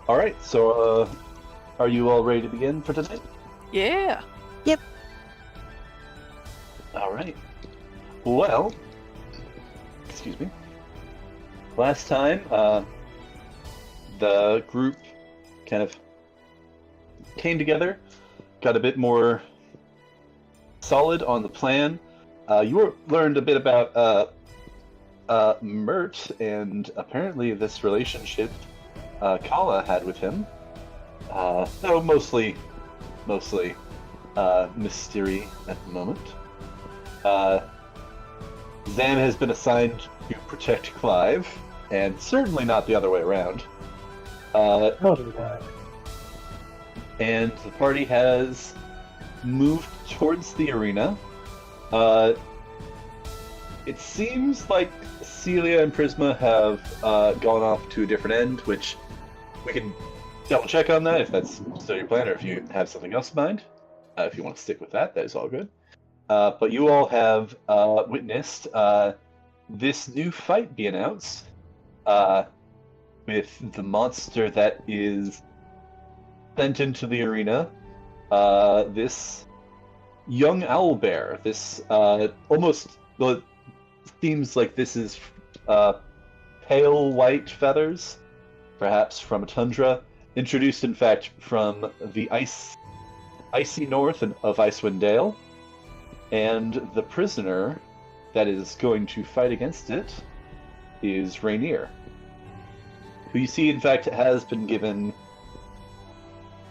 All right, so are you all ready to begin for tonight? Yeah. Yep. All right. Well, excuse me. Last time, the group kind of came together, got a bit more solid on the plan. You learned a bit about Mert and apparently this relationship Kala had with him. Though mostly mystery at the moment. Zan has been assigned to protect Clive, and certainly not the other way around. And the party has moved towards the arena. It seems like Celia and Prisma have gone off to a different end, which we can double check on that if that's still your plan, or if you have something else in mind. If you want to stick with that, that is all good. But you all have witnessed this new fight be announced with the monster that is sent into the arena. This young owlbear. This almost seems like this is pale white feathers, perhaps from a tundra. Introduced, in fact, from the icy north of Icewind Dale. And the prisoner that is going to fight against it is Rainier, who you see, in fact, has been given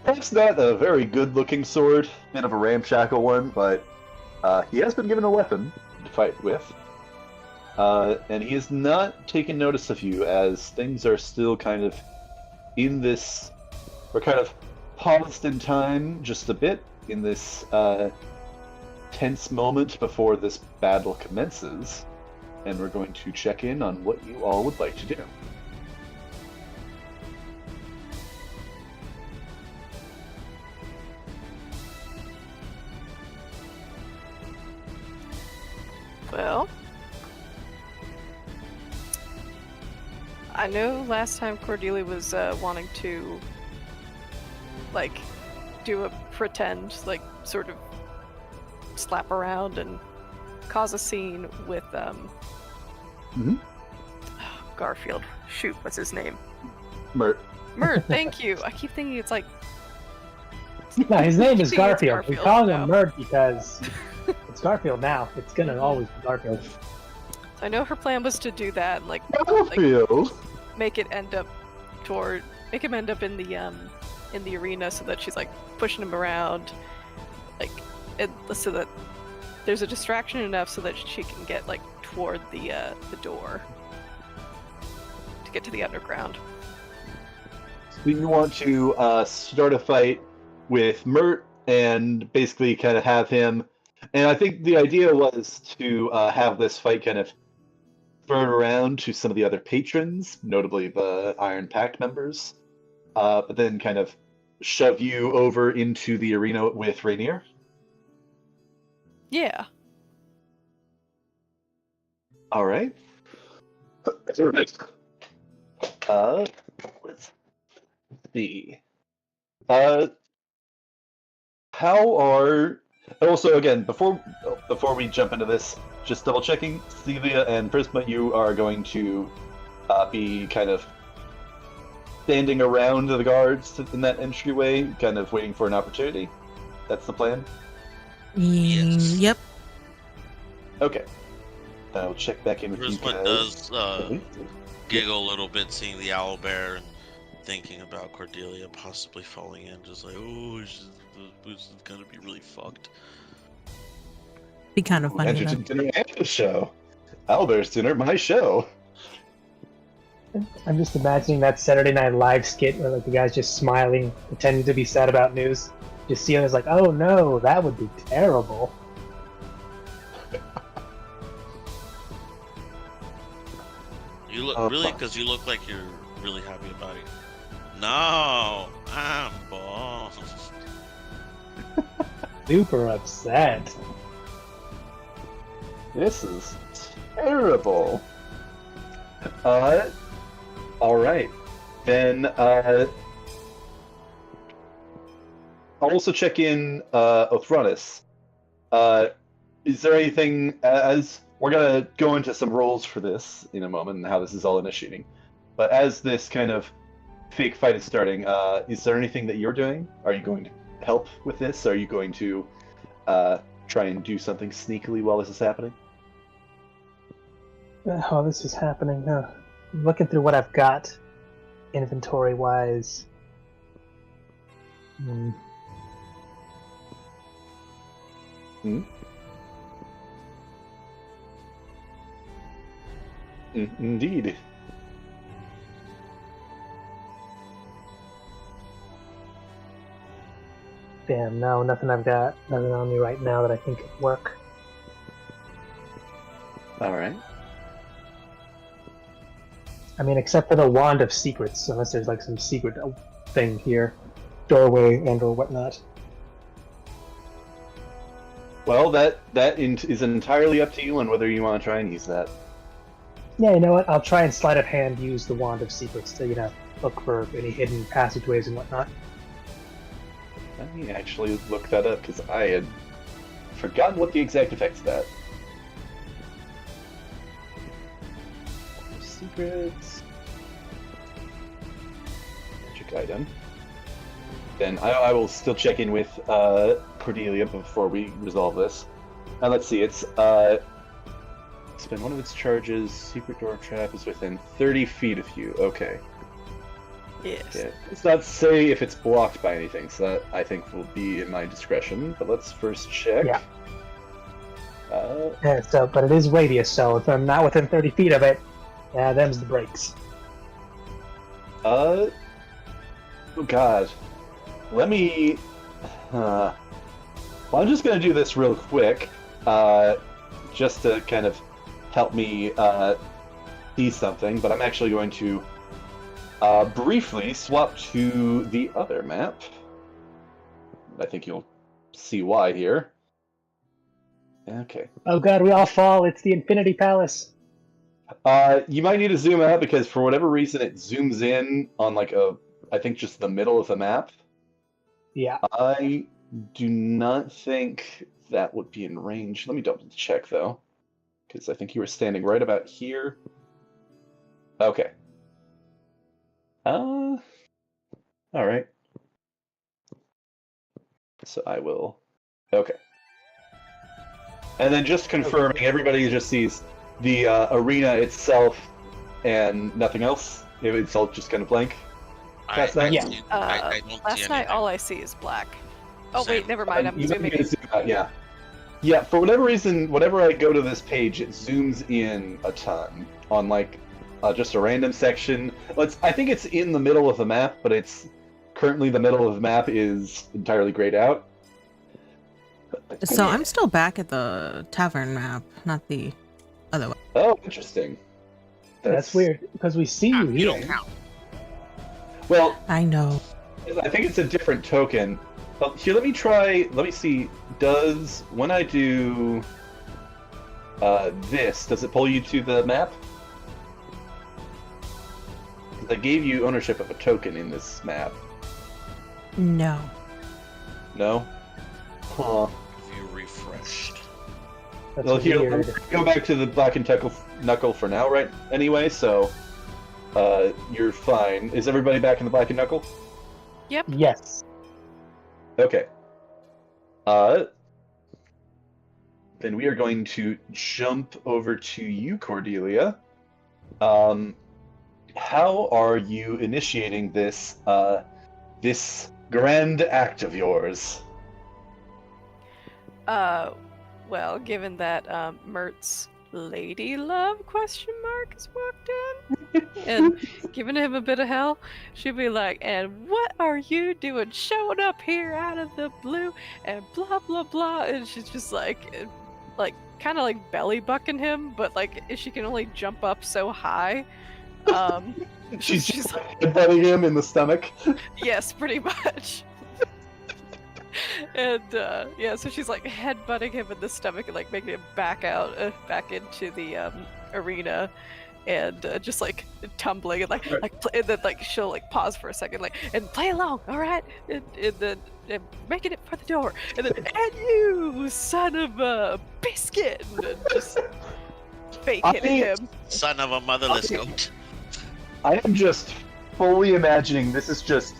perhaps not a very good-looking sword, bit of a ramshackle one, but he has been given a weapon to fight with. And he has not taken notice of you, as things are still kind of in this... We're kind of paused in time just a bit in this tense moment before this battle commences, and we're going to check in on what you all would like to do. Well, I know last time Cordelia was wanting to, like, do a pretend, like, sort of slap around and cause a scene with Garfield. Shoot, what's his name? Mert. Thank you. I keep thinking it's like... No, his name is Garfield. We call him now. Mert because it's Garfield now. It's gonna always be Garfield. I know her plan was to do that, like Garfield? make him end up in the arena, so that she's like pushing him around, like so that there's a distraction enough so that she can get like toward the door to get to the underground. So you want to start a fight with Mert and basically kind of have him, and I think the idea was to have this fight kind of thrown around to some of the other patrons, notably the Iron Pact members, but then kind of shove you over into the arena with Rainier. Yeah. All right. Let's see. How are... Also, again, before we jump into this, just double checking, Celia and Prisma, you are going to be kind of standing around the guards in that entryway, kind of waiting for an opportunity. That's the plan? Yes. Yep. Okay. I'll check back in with you Prisma guys. does giggle a little bit seeing the owlbear and thinking about Cordelia possibly falling in, just like, oh, this is gonna be really fucked. Be kind of funny. Entered dinner and the show. Owlbear's dinner, my show. I'm just imagining that Saturday Night Live skit where like the guy's just smiling, pretending to be sad about news. Just seeing it's like, oh no, that would be terrible. You look really, because you look like you're really happy about it. No, I'm boss. Super upset. This is terrible. All right. Then I'll also check in Othronus. Is there anything, as we're going to go into some roles for this in a moment and how this is all initiating, but as this kind of fake fight is starting, is there anything that you're doing? Are you going to help with this? Are you going to try and do something sneakily while this is happening? Oh, this is happening. I'm looking through what I've got, inventory-wise. Indeed. Damn, no, nothing I've got. Nothing on me right now that I think could work. Alright. I mean, except for the Wand of Secrets, unless there's like some secret thing here. Doorway and or whatnot. Well, that is entirely up to you on whether you want to try and use that. Yeah, you know what? I'll try and sleight of hand use the Wand of Secrets to, look for any hidden passageways and whatnot. Let me actually look that up, because I had forgotten what the exact effects of that. Secrets. Magic item. Then I will still check in with Cordelia before we resolve this. And let's see, it's spend one of its charges. Secret door trap is within 30 feet of you. Okay. Yes. Yeah. Let's not say if it's blocked by anything, so that I think will be in my discretion. But let's first check. Yeah. Uh, But it is radius, so if I'm not within 30 feet of it, yeah, them's the breaks. Oh God. Let me. Well, I'm just gonna do this real quick, just to kind of help me see something. But I'm actually going to briefly swap to the other map. I think you'll see why here. Okay. Oh god, we all fall. It's the Infinity Palace. You might need to zoom out because for whatever reason it zooms in on I think just the middle of the map. Yeah. I do not think that would be in range. Let me double check though, because I think you were standing right about here. Okay. All right. So I will. Okay. And then just confirming, everybody just sees the arena itself and nothing else. It's all just kind of blank. I Last night? Yeah. don't see Last night, anything. all I see is black. Oh Same. wait, never mind. I'm You might zooming need to in. zoom out, yeah. Yeah, for whatever reason, whenever I go to this page, it zooms in a ton on just a random section. I think it's in the middle of the map, but it's currently the middle of the map is entirely grayed out. So I'm still back at the tavern map, not the other one. Oh, interesting. That's weird, because we see you You here. don't count. Well, I know. I think it's a different token. Here, let me see. When I do this, does it pull you to the map? 'Cause I gave you ownership of a token in this map. No. No? Huh. If you refreshed. That's Well, here, weird. we'll go back to the Black and Knuckle for now, right? Anyway, so you're fine. Is everybody back in the Black and Knuckle? Yep. Yes. Okay. Then we are going to jump over to you, Cordelia. How are you initiating this this grand act of yours? Well, given that Mert's lady love has walked in and giving him a bit of hell, she'd be like, "And what are you doing showing up here out of the blue?" and blah blah blah, and she's just like kind of like belly bucking him, but like she can only jump up so high. She's she's just headbutting him in the stomach. Yes, pretty much. And yeah, so she's like headbutting him in the stomach and like making him back into the arena, and just like tumbling and and then like she'll like pause for a second like and play along, all right, and then making it for the door, and then and you son of a biscuit, and then just fake hitting him. Son of a motherless goat. I am just fully imagining this is just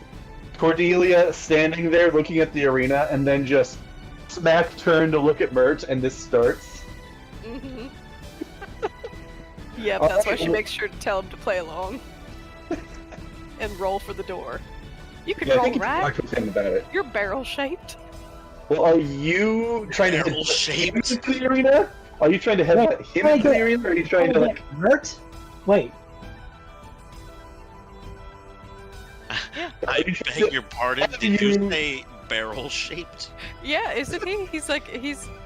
Cordelia standing there looking at the arena, and then just smack turn to look at Mert, and this starts. Mm-hmm. Yep, that's why she makes sure to tell him to play along and roll for the door. You can roll, right? Talk with him about it. You're barrel shaped. Well, are you trying to Barrel shaped into the arena? Are you trying to head him into the arena, or are you trying to like Mert? Wait. I beg your pardon. Did you say barrel shaped? Yeah, isn't he? He's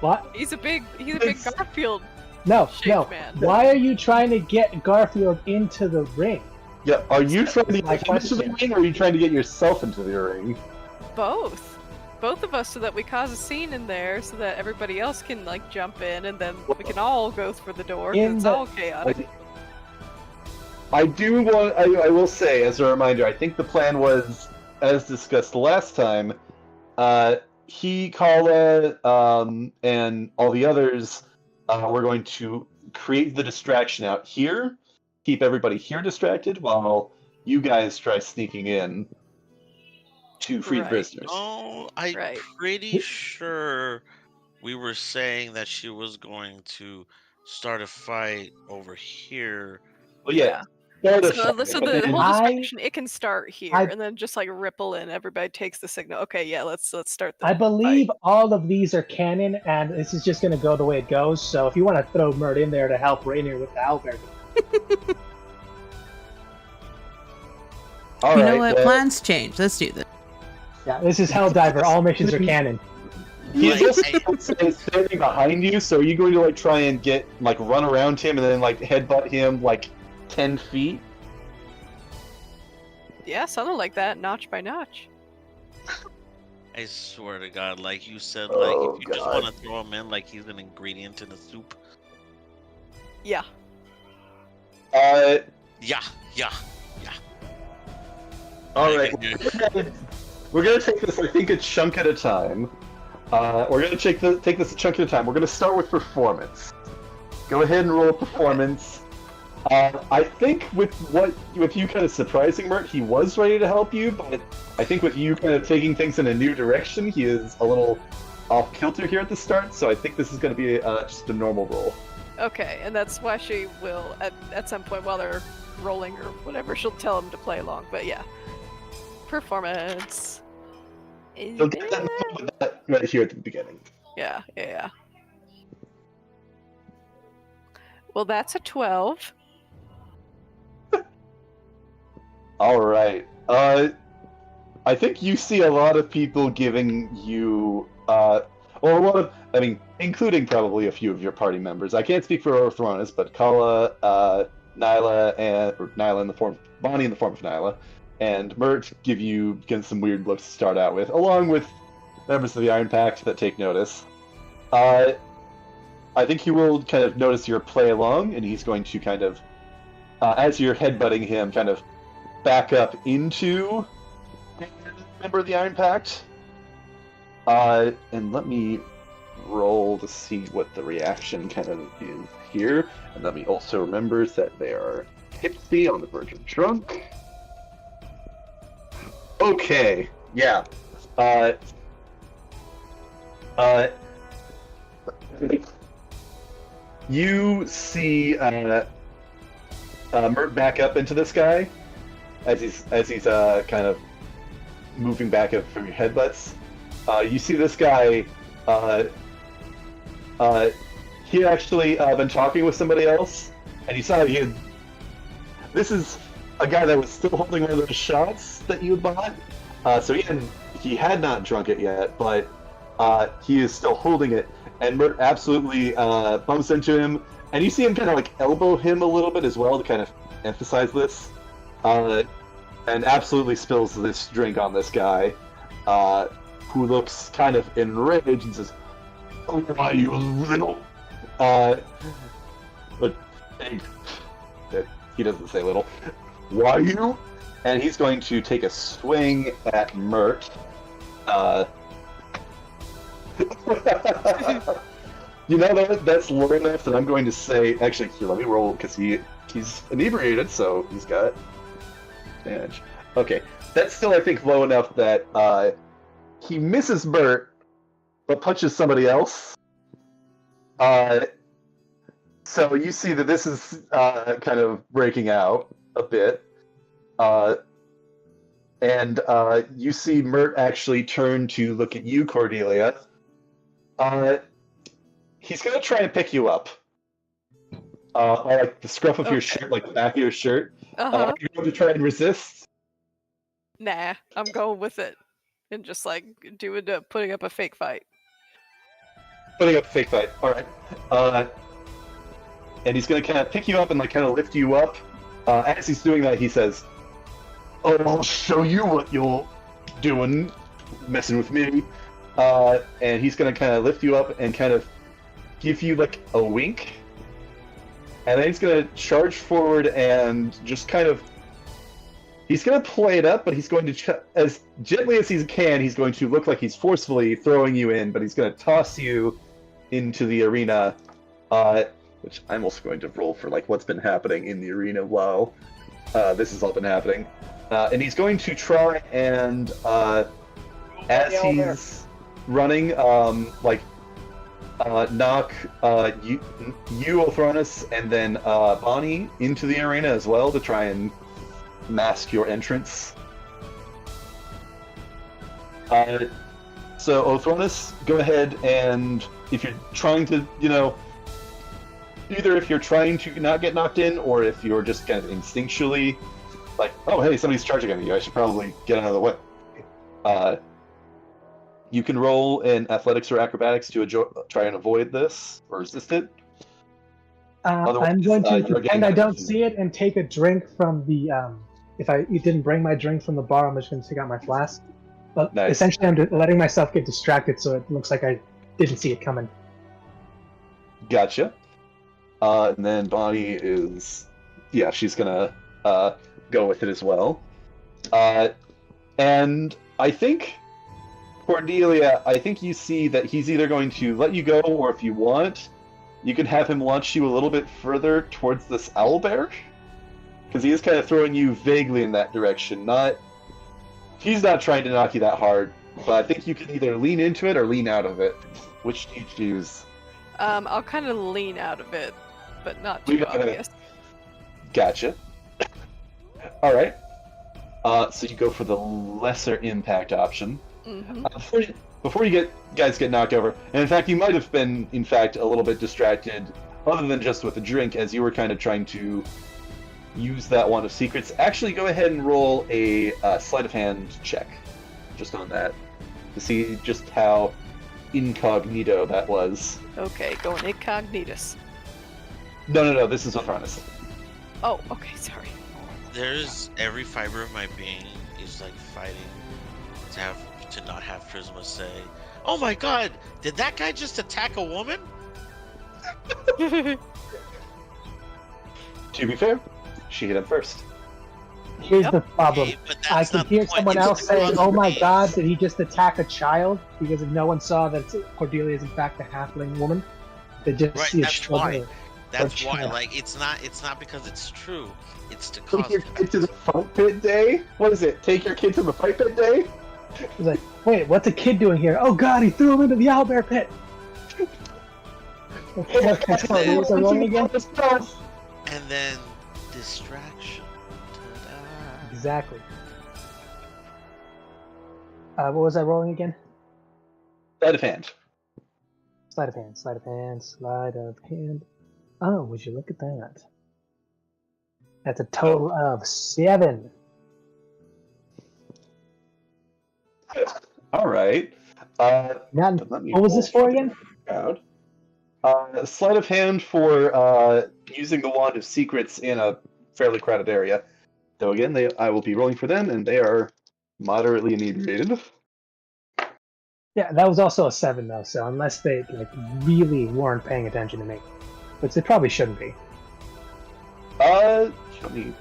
What? he's a big Garfield. No. Man. Why are you trying to get Garfield into the ring? Yeah, are you trying to my get him into the ring, or are you trying to get yourself into the ring? Both of us, so that we cause a scene in there, so that everybody else can like jump in, and then we can all go through the door. 'Cause it's all chaotic. I will say, as a reminder, I think the plan was, as discussed last time, he, Kala, and all the others were going to create the distraction out here, keep everybody here distracted, while you guys try sneaking in to free the prisoners. Oh, I'm pretty sure we were saying that she was going to start a fight over here. Well, yeah. So the whole distraction, it can start here, and then just like ripple in. Everybody takes the signal. Okay, yeah, let's start. I believe all of these are canon, and this is just going to go the way it goes. So if you want to throw Mert in there to help Rainier with the owlbear. You know what? Plans change. Let's do this. Yeah, this is Helldiver. All missions are canon. He's also standing behind you, so are you going to like try and get like run around him and then like headbutt him like 10 feet? Yeah, something like that, notch by notch. I swear to God, like you said, like if you just want to throw him in like he's an ingredient in a soup. Yeah. Yeah. Alright, we're gonna take this, I think, a chunk at a time. We're gonna take this a chunk at a time. We're gonna start with performance. Go ahead and roll performance. I think with you kind of surprising Mert, he was ready to help you, but I think with you kind of taking things in a new direction, he is a little off kilter here at the start, so I think this is going to be just a normal roll. Okay, and that's why she will, at some point while they're rolling or whatever, she'll tell him to play along, but yeah. Performance. You'll get that right here at the beginning. Yeah. Well, that's a 12. All right. I think you see a lot of people giving you, including probably a few of your party members. I can't speak for Orthronus, but Kala, Nyla in the form, Bonnie in the form of Nyla, and Mert give some weird looks to start out with, along with members of the Iron Pact that take notice. I think he will kind of notice your play along, and he's going to kind of, as you're headbutting him, kind of back up into a member of the Iron Pact. And let me roll to see what the reaction kind of is here. And let me also remember that they are tipsy on the verge of drunk. Okay, yeah. You see Mert back up into this guy as he's kind of moving back up from your headbutts. You see this guy. He actually been talking with somebody else, and you saw this is a guy that was still holding one of those shots that you bought. So he had not drunk it yet, but he is still holding it. And Mert absolutely bumps into him, and you see him kind of like elbow him a little bit as well to kind of emphasize this, and absolutely spills this drink on this guy, who looks kind of enraged and says, "Oh, why you little?" But hey, that he doesn't say little. Why you? And he's going to take a swing at Mert. You know that's low enough that I'm going to say. Actually, here, let me roll because he's inebriated, so he's got advantage. Okay, that's still I think low enough that he misses Mert, but punches somebody else. So you see that this is kind of breaking out a bit. And you see Mert actually turn to look at you, Cordelia. He's going to try and pick you up. Like the scruff of your shirt, like the back of your shirt. Uh-huh. You're going to try and resist? Nah, I'm going with it. And just like putting up a fake fight. Putting up a fake fight. Alright. And he's going to kind of pick you up and like kind of lift you up. As he's doing that, he says, "Oh, I'll show you what you're doing, messing with me." And he's going to kind of lift you up and kind of give you like a wink. And then he's going to charge forward and just kind of... He's going to play it up, but he's going to, as gently as he can, he's going to look like he's forcefully throwing you in, but he's going to toss you into the arena, which I'm also going to roll for like what's been happening in the arena while this has all been happening. And he's going to try and, as he's running, knock you, Othronus, and then Bonnie into the arena as well to try and mask your entrance. So Othronus, go ahead, and if you're trying to, either if you're trying to not get knocked in, or if you're just kind of instinctually like, oh hey, somebody's charging at me, I should probably get out of the way. You can roll in athletics or acrobatics to try and avoid this or resist it. I'm going to pretend I don't see it and take a drink from the. If you didn't bring my drink from the bar, I'm just going to take out my flask. But nice. Essentially, I'm letting myself get distracted, so it looks like I didn't see it coming. Gotcha. And then Bonnie is, she's gonna go with it as well. And I think, Cordelia, you see that he's either going to let you go, or if you want, you can have him launch you a little bit further towards this owlbear. Because he is kind of throwing you vaguely in that direction. He's not trying to knock you that hard, but I think you can either lean into it or lean out of it. Which do you choose? I'll kind of lean out of it, but not too obvious. Gotcha. Alright. So you go for the lesser impact option. Mm-hmm. Before you guys get knocked over, and in fact you might have been, a little bit distracted, other than just with a drink, as you were kind of trying to use that wand of secrets. Actually, go ahead and roll a sleight of hand check, just on that, to see just how incognito that was. Okay, going incognitus. No, this is Othronus. Oh, okay, sorry. There's every fiber of my being is like fighting to not have Prisma say, "Oh my god, did that guy just attack a woman?" To be fair, she hit him first. Here's the problem. Okay, I can hear someone else saying, "Oh my god, did he just attack a child?" Because if no one saw that Cordelia is in fact a halfling woman, they just see a child. That's why. Like, it's not because it's true. It's to cause. Take your kid to the fight pit day? What is it? Take your kid to the fight pit day? He's like, wait, what's a kid doing here? Oh god, he threw him into the owlbear pit. Okay, sorry, what was I rolling again? And then distraction. Ta-da. Exactly. What was I rolling again? Sleight of hand. Sleight of hand, sleight of hand, sleight of hand. Oh, would you look at that? That's a total of 7. All right. What was this for again? Sleight of hand for using the wand of secrets in a fairly crowded area. Though again, I will be rolling for them, and they are moderately inebriated. Yeah, that was also a 7 though. So unless they really weren't paying attention to me, which they probably shouldn't be. Let me.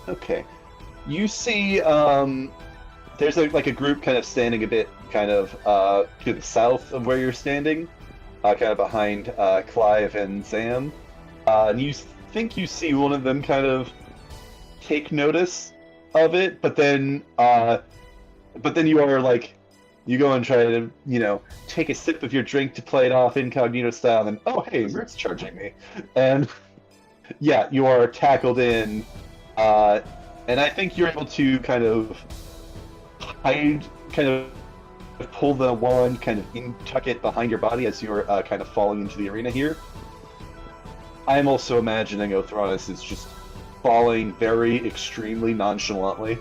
Okay. You see, there's like a group kind of standing a bit kind of to the south of where you're standing, kind of behind Clive and Sam, and you think you see one of them kind of take notice of it, but then you are like, you go and try to, take a sip of your drink to play it off incognito style, and oh hey, Mert's charging me, and yeah, you are tackled in, and I think you're able to kind of hide, kind of pull the wand, kind of tuck it behind your body as you're kind of falling into the arena here. I'm also imagining Othronus is just falling very extremely nonchalantly.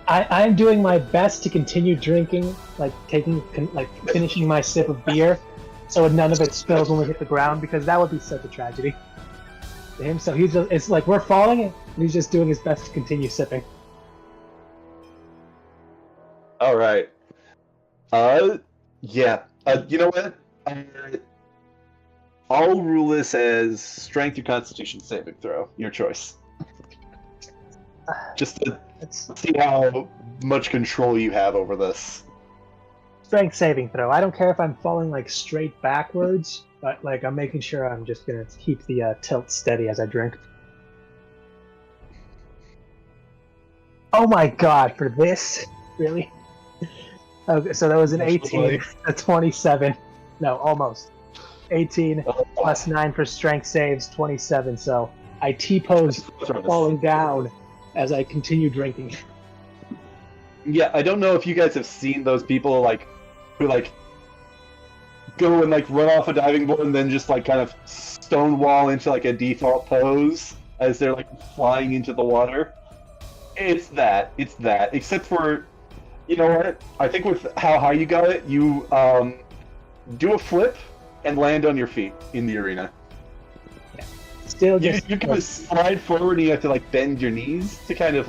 I'm doing my best to continue drinking, finishing my sip of beer, so none of it spills when we hit the ground, because that would be such a tragedy to him. So it's like we're falling, and he's just doing his best to continue sipping. All right. Yeah. You know what? I'll rule this as strength or constitution saving throw. Your choice. Just to see how much control you have over this. Strength saving throw. I don't care if I'm falling like straight backwards, but like I'm making sure I'm just gonna keep the tilt steady as I drink. Oh my god, for this? Really? Okay, so that was an 18, a 27. No, almost. 18 plus 9 for strength saves, 27. So I T-pose falling down as I continue drinking. Yeah, I don't know if you guys have seen those people who go and run off a diving board and then just kind of stonewall into a default pose as they're flying into the water. It's that. Except for, you know what? I think with how high you got it, you do a flip and land on your feet in the arena. Yeah. Still just you kind of slide forward and you have to bend your knees to kind of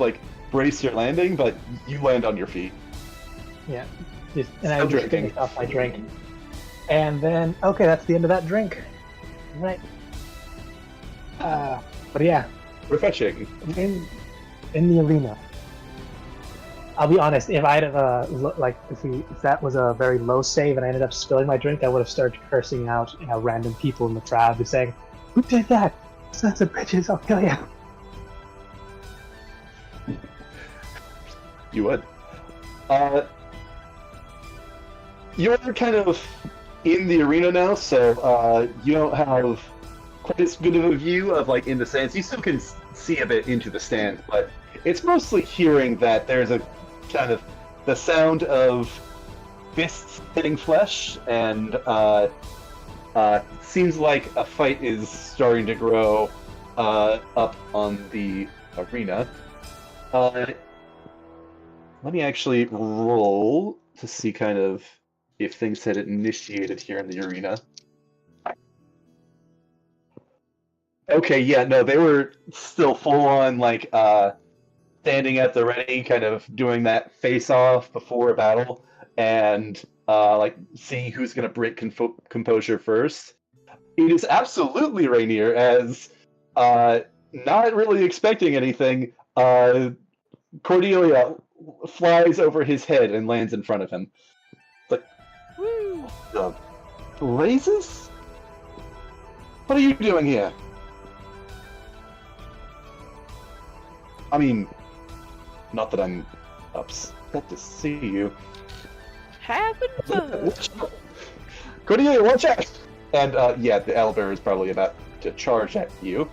brace your landing, but you land on your feet. Yeah. And I just finished off my drink. And then, okay, that's the end of that drink. Right. But yeah. Refreshing. In the arena. I'll be honest, if I'd have if that was a very low save and I ended up spilling my drink, I would have started cursing out random people in the crowd and saying, "Who did that? Sons of bitches, I'll kill you." You would. You're kind of in the arena now, so you don't have quite as good of a view of in the stands. You still can see a bit into the stands, but it's mostly hearing that there's a kind of the sound of fists hitting flesh, and seems like a fight is starting to grow up on the arena. Let me actually roll to see kind of if things had initiated here in the arena. Okay, yeah, no, they were still full on standing at the ready, kind of doing that face-off before a battle, and seeing who's going to break composure first. It is absolutely Rainier, as not really expecting anything. Cordelia flies over his head and lands in front of him. Woo! Raises? What are you doing here? I mean, not that I'm upset to see you. Having fun. Cordelia, watch out! And yeah, the owlbear is probably about to charge at you.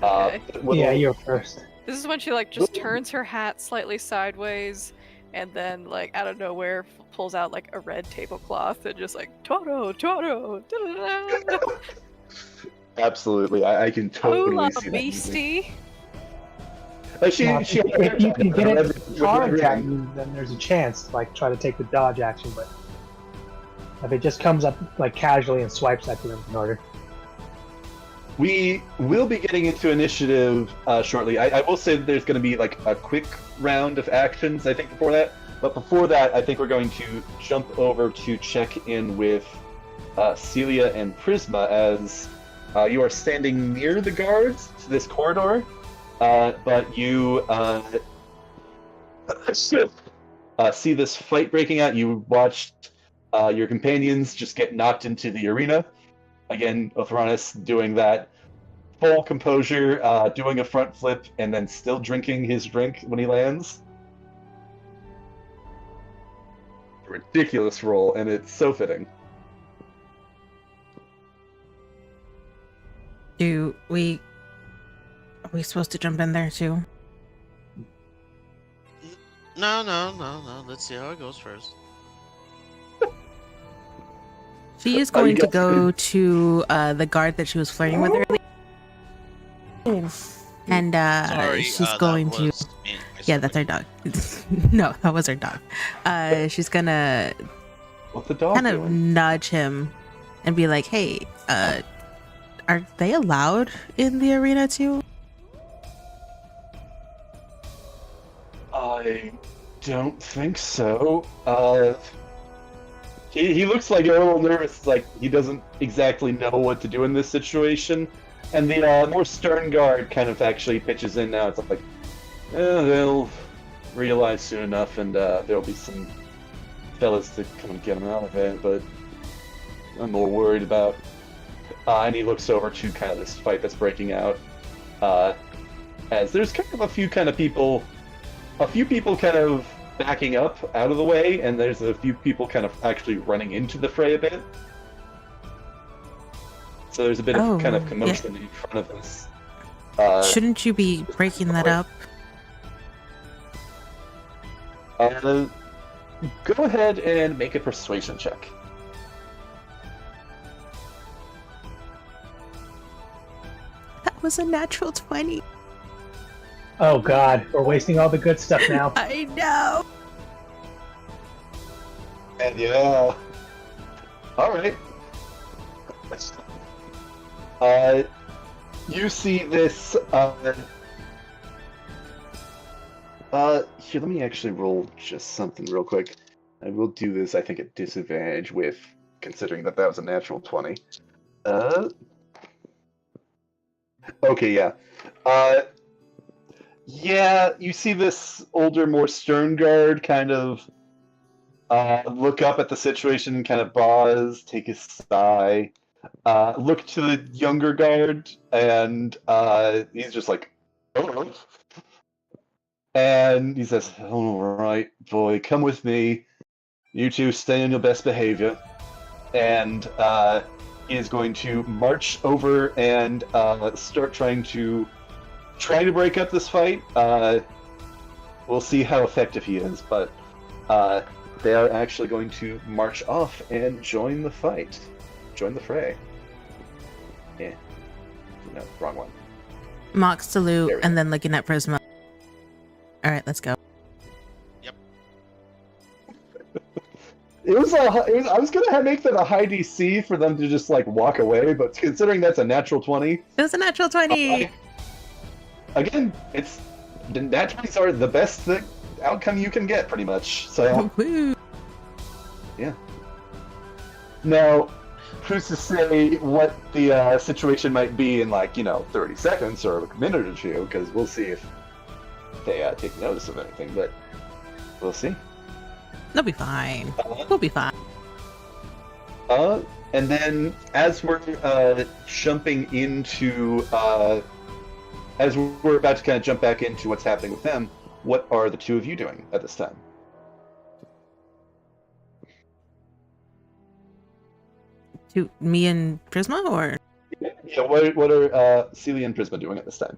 Okay. Yeah, you're first. This is when she just turns her hat slightly sideways, and then out of nowhere pulls out a red tablecloth and just Toro, Toro, da-da-da. Absolutely, I can totally Hola, see that. beastie. If you can get it charge at you, then there's a chance to try to take the dodge action, but if it just comes up casually and swipes at you in order. We will be getting into initiative shortly. I will say that there's going to be a quick round of actions, I think, before that. But before that, I think we're going to jump over to check in with Celia and Prisma, as You are standing near the guards to this corridor, but you see this fight breaking out. You watched your companions just get knocked into the arena. Again, Othronus doing that full composure, doing a front flip, and then still drinking his drink when he lands. Ridiculous roll, and it's so fitting. Are we supposed to jump in there too? No. Let's see how it goes first. She is going to go to the guard that she was flirting with earlier. And Sorry, she's going to... Yeah, that's our dog. No, that was our dog. She's gonna What's the dog kind of doing? nudge him and be like, hey, are they allowed in the arena too? I don't think so. He looks like a little nervous, like he doesn't exactly know what to do in this situation. And the more stern guard kind of actually pitches in now. It's like, they'll realize soon enough, and there'll be some fellas to come and get them out of it, but I'm more worried about... and he looks over to kind of this fight that's breaking out, as there's kind of a few people kind of backing up out of the way, and there's a few people kind of actually running into the fray a bit. So there's a bit of kind of commotion in front of us. Shouldn't you be breaking that up? Go ahead and make a persuasion check. That was a natural 20. Oh god, we're wasting all the good stuff now. I know. And yeah. Alright. You see this, here, let me actually roll just something real quick. I will do this, I think, at disadvantage with, considering that was a natural 20. Okay, yeah. Yeah, you see this older, more stern guard kind of look up at the situation, kind of pause, take a sigh, look to the younger guard, and he's just like, oh. And he says, all right, boy, come with me. You two stay on your best behavior. And he is going to march over and start trying to break up this fight. We'll see how effective he is, but they are actually going to march off and join the fight. Join the fray. Yeah. No, wrong one. Mock salute and then looking at Prisma. Alright, let's go. Yep. I was gonna make that a high DC for them to just like walk away, but considering that's a natural 20. It was a natural 20! Again, the nat 20s are the best outcome you can get, pretty much. So, Woo. yeah. Now, who's to say what the situation might be in 30 seconds or a minute or two, because we'll see if they take notice of anything, but we'll see. They'll be fine. We'll be fine. And then as we're jumping into, as we're about to kind of jump back into what's happening with them, what are the two of you doing at this time? To me and Prisma, or Yeah, what are Celia and Prisma doing at this time?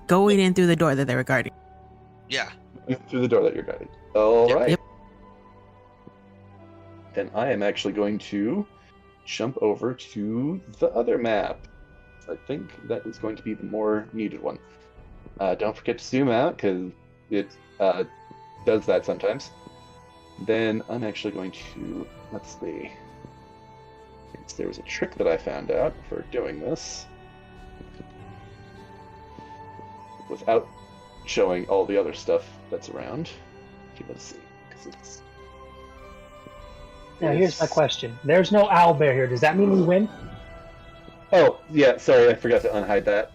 going in through the door that they were guarding? Yeah. Through the door that you're guiding. All Yep. right. Yep. Then I am actually going to jump over to the other map. I think that is going to be the more needed one. Don't forget to zoom out, because it does that sometimes. Then I'm actually going to, let's see. There was a trick that I found out for doing this without showing all the other stuff that's around. Okay, let's see. 'Cause it's... Now here's my question. There's no owlbear here. Does that mean we win? Oh, yeah, sorry, I forgot to unhide that.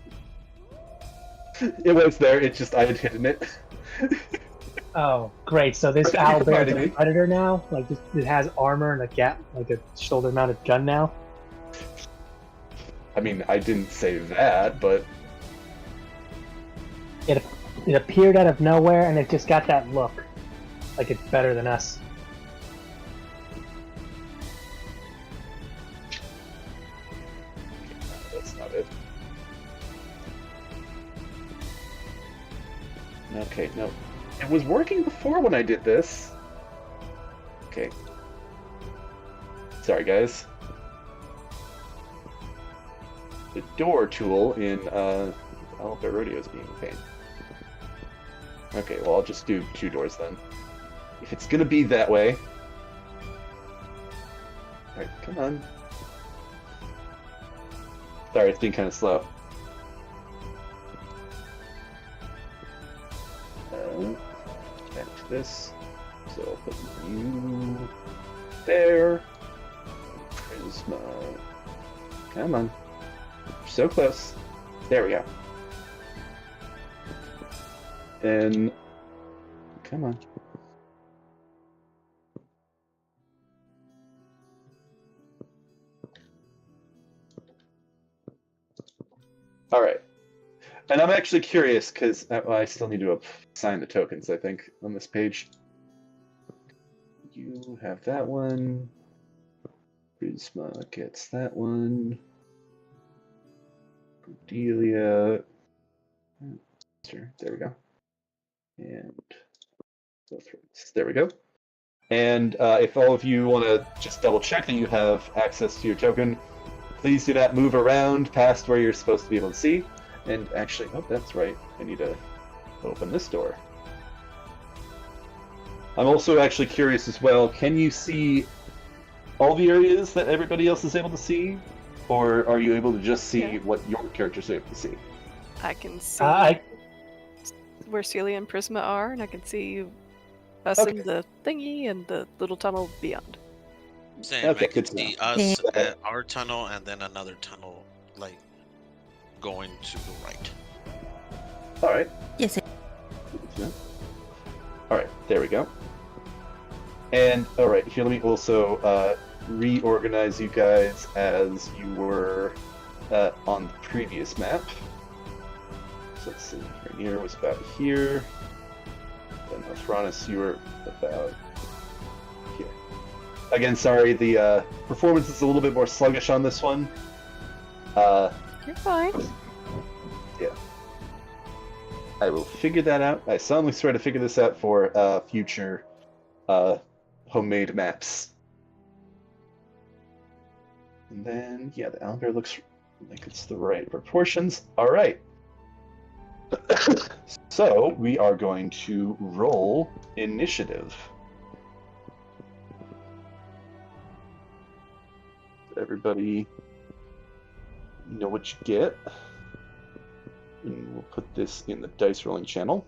It was there, it's just I had hidden it. Oh, great. So this Thank you for owlbear is finding a me. predator now? Like, it has armor and a gap, like a shoulder-mounted gun now? I mean, I didn't say that, but It appeared out of nowhere, and it just got that look. Like it's better than us. that's not it. Okay, no. It was working before when I did this. Okay. Sorry, guys. The door tool in Owlbear Rodeo is being a pain. Okay, well, I'll just do 2 doors then. If it's gonna be that way. Alright, come on. Sorry, it's being kind of slow. Back to this. So I'll put you there. Prisma. Come on. You're so close. There we go. And come on. All right. And I'm actually curious because I still need to assign the tokens, I think, on this page. You have that one. Prisma gets that one. Cordelia. There we go. And go through this. There we go. And if all of you want to just double check that you have access to your token, please do not move around past where you're supposed to be able to see. And actually, oh, that's right. I need to open this door. I'm also actually curious as well. Can you see all the areas that everybody else is able to see? Or are you able to just see what your characters are able to see? I can see where Celia and Prisma are, and I can see us in the thingy and the little tunnel beyond. Same. Okay, I can good to see know. us So- at our tunnel and then another tunnel, like, going to the right. All right. Yes. All right, there we go. And all right, here let me also reorganize you guys as you were on the previous map. So let's see, Rainier was about here. Then Othronus, you were about here. Again, sorry, the performance is a little bit more sluggish on this one. You're fine. Yeah. I will figure that out. I solemnly swear to figure this out for future homemade maps. And then, yeah, the owlbear looks like it's the right proportions. All right. So we are going to roll initiative. Everybody know what you get. And we'll put this in the dice rolling channel.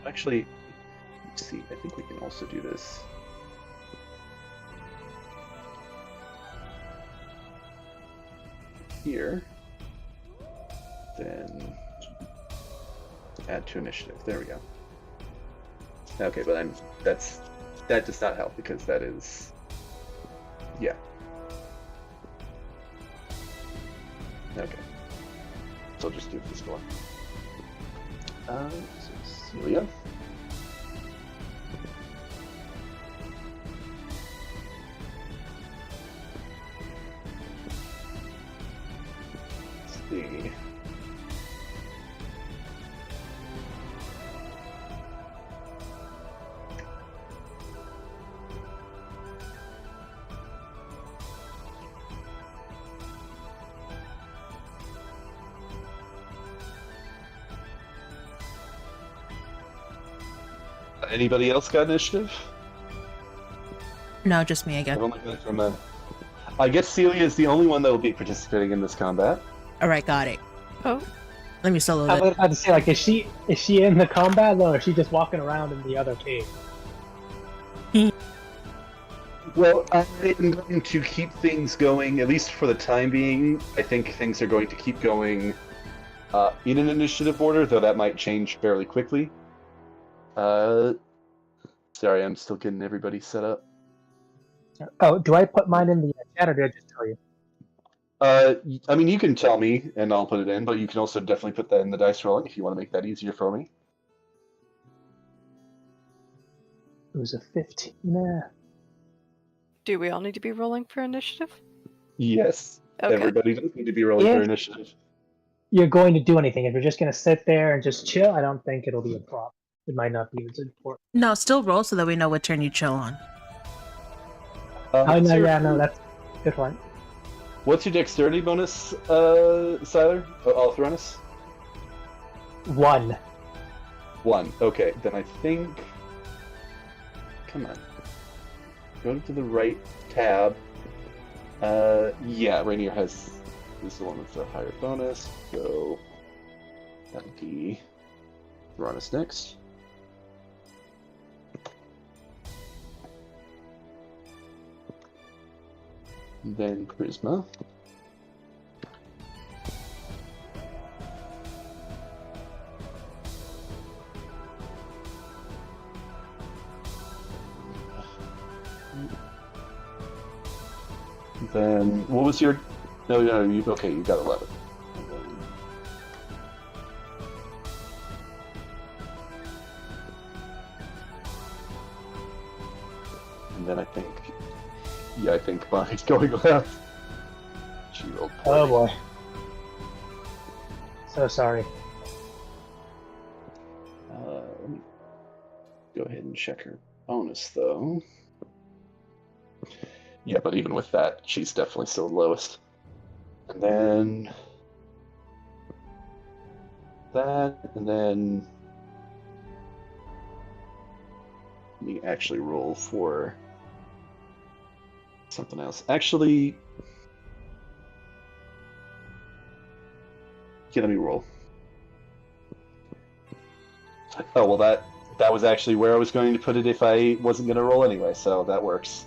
Actually, let's see, I think we can also do this. Here. Then add to initiative. There we go. Okay, but that does not help because that is, yeah. Okay. So I'll just do this one. So Celia. Let's see. Anybody else got initiative? No, just me, I guess. I've only got it from I guess Celia is the only one that will be participating in this combat. All right, got it. Oh, Let me solo I that. would have to say, like, is she in the combat though, or is she just walking around in the other cave? Well, I'm going to keep things going, at least for the time being. I think things are going to keep going in an initiative order, though that might change fairly quickly. Sorry, I'm still getting everybody set up. Oh, do I put mine in the chat, or did I just tell you? I mean, you can tell me, and I'll put it in, but you can also definitely put that in the dice rolling if you want to make that easier for me. It was a 15. Nah. do we all need to be rolling for initiative? Yes, Okay. everybody does need to be rolling for initiative. You're going to do anything. If you're just going to sit there and just chill, I don't think it'll be a problem. It might not be as important. No, still roll so that we know what turn you chill on. Oh, no, Sir, yeah, no, that's a good one. What's your dexterity bonus, Siler? Althronus? 1. 1. Okay, then I think... Come on. Go to the right tab. Yeah, Rainier is the one with the higher bonus, so that'd be Thronus next. Then Prisma. Then what was your? No, you okay? You got 11. And then I think, yeah, I think Bonnie's going left. She rolled poorly. Oh boy. So sorry. Let me go ahead and check her bonus though. Yeah, but even with that, she's definitely still the lowest. And then that, and then let me actually roll for something else. Actually, yeah, let me roll. Oh, well, that was actually where I was going to put it if I wasn't going to roll anyway, so that works.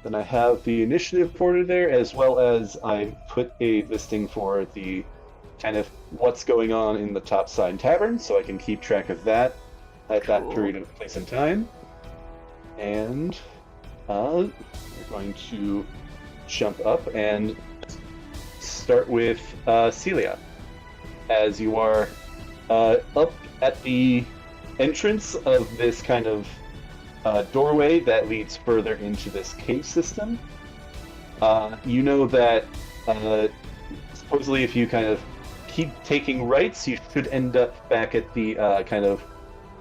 Then I have the initiative order there, as well as I put a listing for the kind of what's going on in the Topside Tavern, so I can keep track of that at that period of place and time. And we're going to jump up and start with Celia, as you are up at the entrance of this kind of doorway that leads further into this cave system. You know that supposedly if you kind of keep taking rights, you should end up back at the kind of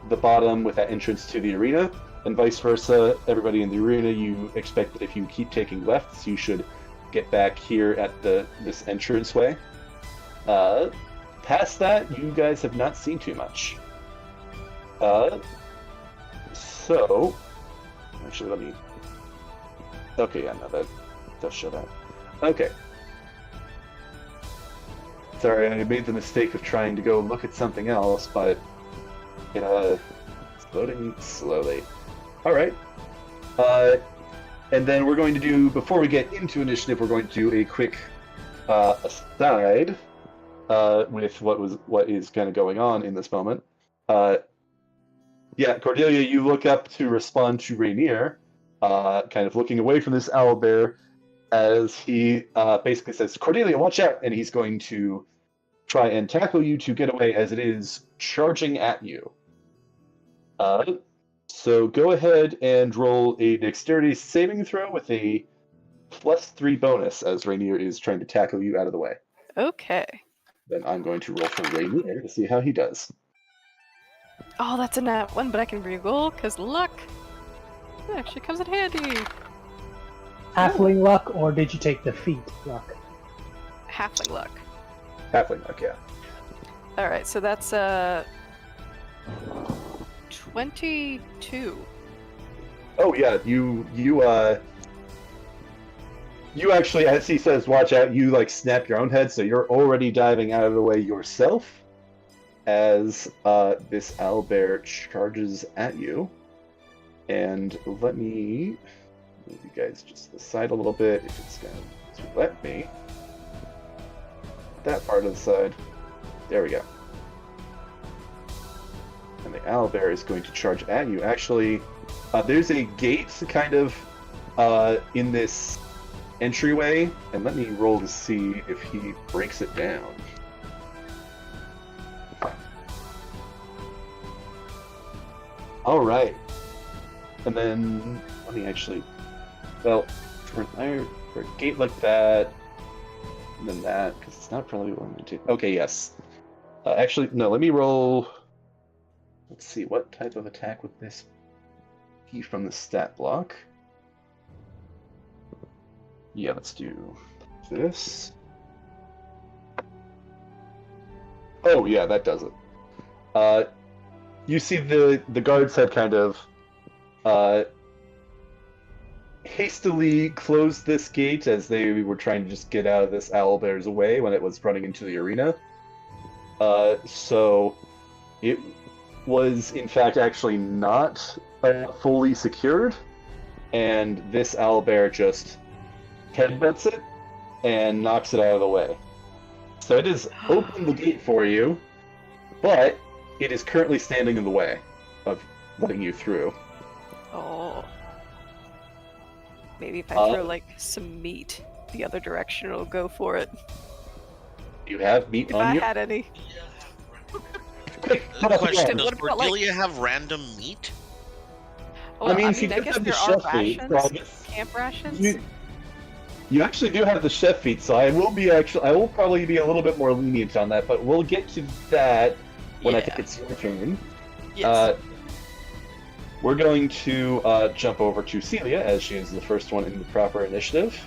the bottom with that entrance to the arena, and vice versa. Everybody in the arena, you expect that if you keep taking lefts, you should get back here at this entranceway. Past that, you guys have not seen too much. So, actually, let me. Okay, yeah, no, that does show that. Okay. Sorry, I made the mistake of trying to go look at something else, but it's loading slowly. All right. And then we're going to do, before we get into initiative, we're going to do a quick aside with what is kind of going on in this moment. Yeah, Cordelia, you look up to respond to Rainier, kind of looking away from this owlbear, as he basically says, "Cordelia, watch out!" And he's going to try and tackle you to get away, as it is charging at you. So go ahead and roll a dexterity saving throw with a +3 bonus, as Rainier is trying to tackle you out of the way. Okay. Then I'm going to roll for Rainier to see how he does. Oh, that's a nat 1, but I can re-roll, because luck. It actually comes in handy. Halfling luck, or did you take the feat luck? Halfling luck. Halfling luck, yeah. Alright, so that's 22. Oh yeah, you actually, as he says, watch out, you like snap your own head, so you're already diving out of the way yourself as this owlbear charges at you. And let me move you guys just to the side a little bit, if it's going to let me. That part of the side. There we go. And the owlbear is going to charge at you. Actually, there's a gate kind of in this entryway, and let me roll to see if he breaks it down. Alright. And then, let me actually, well, for a gate like that, and then that, because it's not probably what I'm going to do. Okay, yes. Actually, no, let me roll, let's see, what type of attack would this be from the stat block? Yeah, let's do this. Oh yeah, that does it. You see the guards had kind of hastily closed this gate as they were trying to just get out of this owlbear's way when it was running into the arena. So it was in fact actually not fully secured, and this owlbear just headbutts it and knocks it out of the way. So it has opened the gate for you, but it is currently standing in the way of letting you through. Oh. Maybe if I throw like some meat the other direction, it'll go for it. You have meat If on I you? had any. Quick, put up Question: again. Does What about, like- Cordelia have random meat? Well, I she mean, I does guess have the there are chef feed, rations. so I guess Camp rations. you actually do have the chef feat, so I will probably be a little bit more lenient on that, but we'll get to that when I think it's your turn. Yes. We're going to jump over to Celia, as she is the first one in the proper initiative.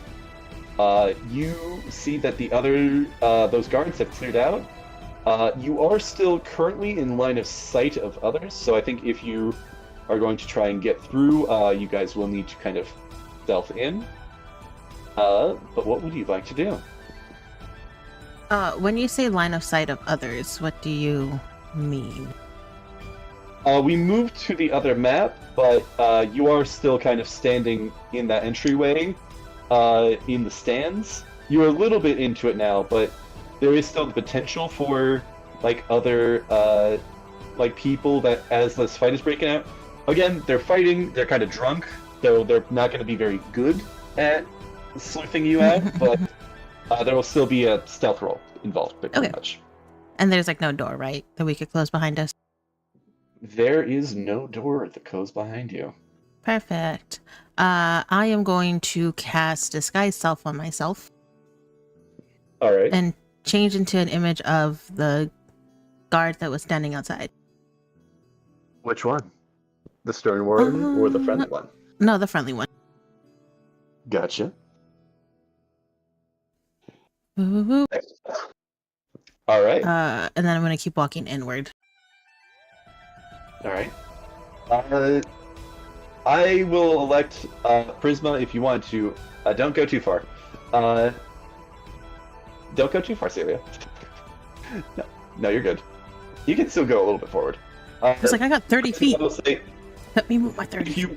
You see that the other those guards have cleared out. You are still currently in line of sight of others, so I think if you are going to try and get through, you guys will need to kind of stealth in. But what would you like to do? When you say line of sight of others, what do you mean? We moved to the other map, but you are still kind of standing in that entryway in the stands. You're a little bit into it now, but there is still the potential for like other like people that as this fight is breaking out. Again, they're fighting, they're kind of drunk, so they're not going to be very good at sleuthing you out, but there will still be a stealth roll involved, pretty Okay. much. And there's like no door, right? That we could close behind us. There is no door that goes behind you. Perfect. I am going to cast Disguise Self on myself All right. and change into an image of the guard that was standing outside. Which one? The stern one or the friendly one? No, the friendly one. Gotcha. Woo-woo-woo. All right. And then I'm going to keep walking inward. All right. I will elect Prisma if you want to. Don't go too far. Don't go too far, Celia. No, you're good. You can still go a little bit forward. It's like I got 30 feet. I will say, Let me move my 30 if feet. you,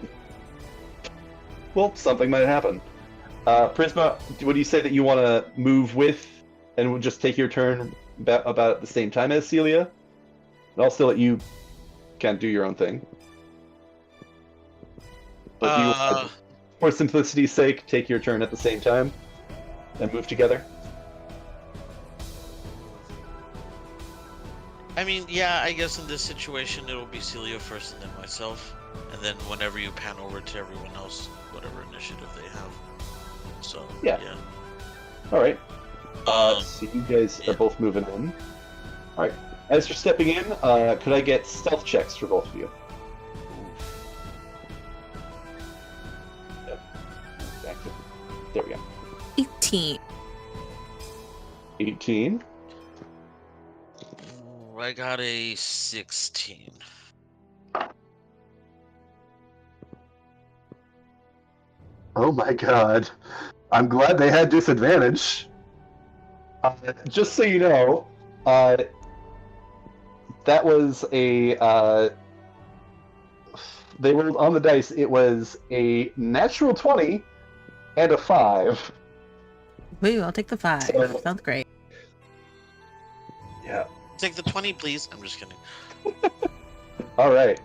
well, something might happen. Prisma, what do you say that you want to move with, and we'll just take your turn about at the same time as Celia? And I'll still let you kind of do your own thing. But do you want, for simplicity's sake, take your turn at the same time and move together? I mean, yeah, I guess in this situation it'll be Celia first and then myself. And then whenever you pan over to everyone else, whatever initiative they have. So, Yeah. yeah. All right. Um, So you guys are both moving in. All right. As you're stepping in, could I get stealth checks for both of you? There we go. 18. 18. I got a 16. Oh my god. I'm glad they had disadvantage. Just so you know, that was a... they rolled on the dice. It was a natural 20 and a 5. Woo, I'll take the 5. So- Sounds great. Yeah. Take the 20, please. I'm just kidding. All right.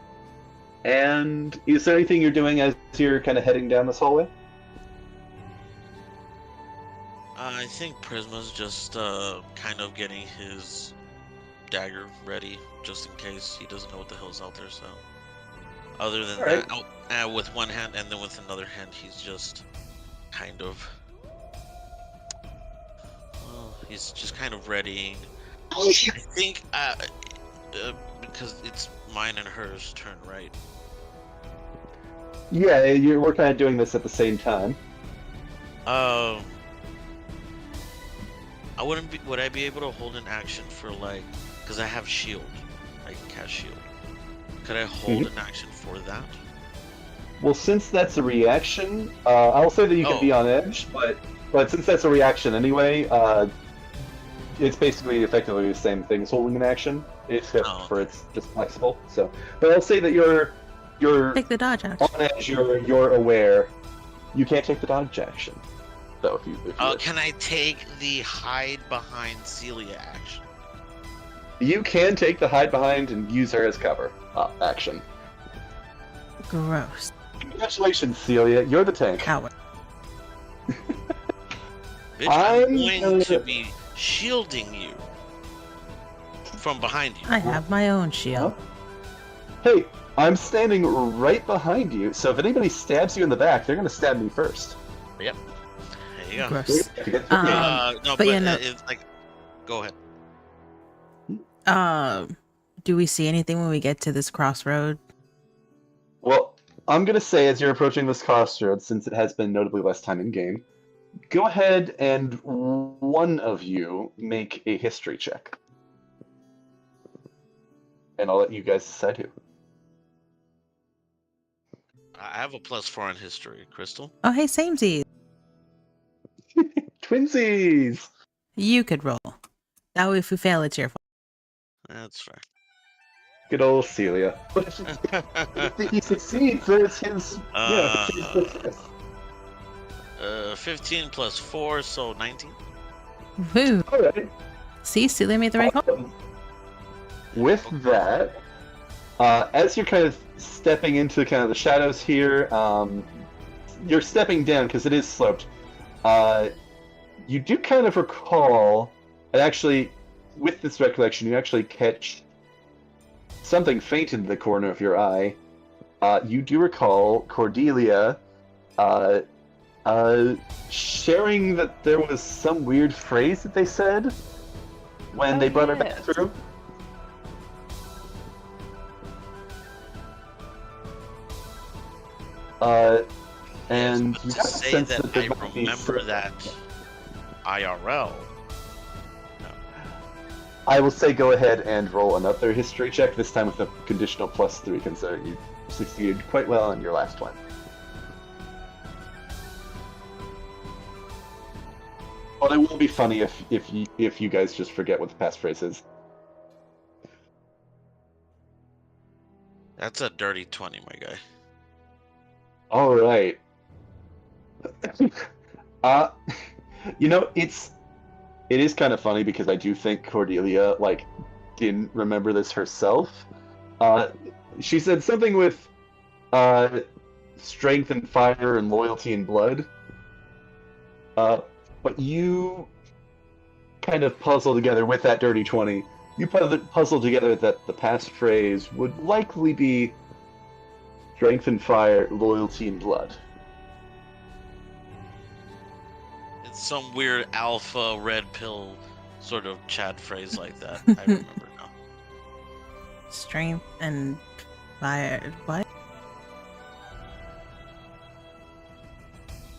And is there anything you're doing as you're kind of heading down this hallway? I think Prisma's just kind of getting his dagger ready, just in case he doesn't know what the hell's out there. So, other than Alright. that, with one hand and then with another hand, he's just kind of, he's just kind of readying. I think because it's mine and hers turn, right? Yeah, we're kind of doing this at the same time. I wouldn't be. Would I be able to hold an action for like? Because I have shield. I can cast shield. Could I hold an action for that? Well, since that's a reaction, I'll say that you can be on edge, but since that's a reaction anyway, it's basically effectively the same thing as holding an action, except for it's just flexible. So, but I'll say that you're Take the dodge action. on edge. You're aware. You can't take the dodge action. So if you Can I take the hide behind Celia action? you can take the hide behind and use her as cover action. Gross. Congratulations, Celia. You're the tank. Coward. Bitch, I'm going to be shielding you from behind you. I have my own shield. Hey, I'm standing right behind you, so if anybody stabs you in the back, they're gonna stab me first. Yep. There you go. Gross. No, but yeah, no. it's like, go ahead. Do we see anything when we get to this crossroad? Well, I'm gonna say as you're approaching this crossroads, since it has been notably less time in game, go ahead and one of you make a history check. And I'll let you guys decide who. I have a +4 in history, Crystal. Oh, hey, samesies. Twinsies! You could roll. That way, if we fail, it's your fault. That's fair. Good old Celia. But if he succeeds, then it's his. Yeah, it's his success. 15 + 4, so 19. Woo. Alright. See, Celia made the right call. With that, as you're kind of stepping into kind of the shadows here, you're stepping down because it is sloped. You do kind of recall, and actually, with this recollection, you actually catch something faint in the corner of your eye. You do recall Cordelia sharing that there was some weird phrase that they said when they brought her back through. And Yes, you but got to a say sense that there I might be remember some- that IRL. I will say go ahead and roll another history check, this time with a conditional +3, considering you succeeded quite well on your last one. But it will be funny if you guys just forget what the passphrase is. That's a dirty 20, my guy. All right. You know, it is kind of funny because I do think Cordelia didn't remember this herself. She said something with strength and fire and loyalty and blood. But you kind of puzzle together with that dirty 20. You puzzle together that the passphrase would likely be strength and fire, loyalty and blood. It's some weird alpha red pill sort of chat phrase like that. I remember now. Strength and fire. What?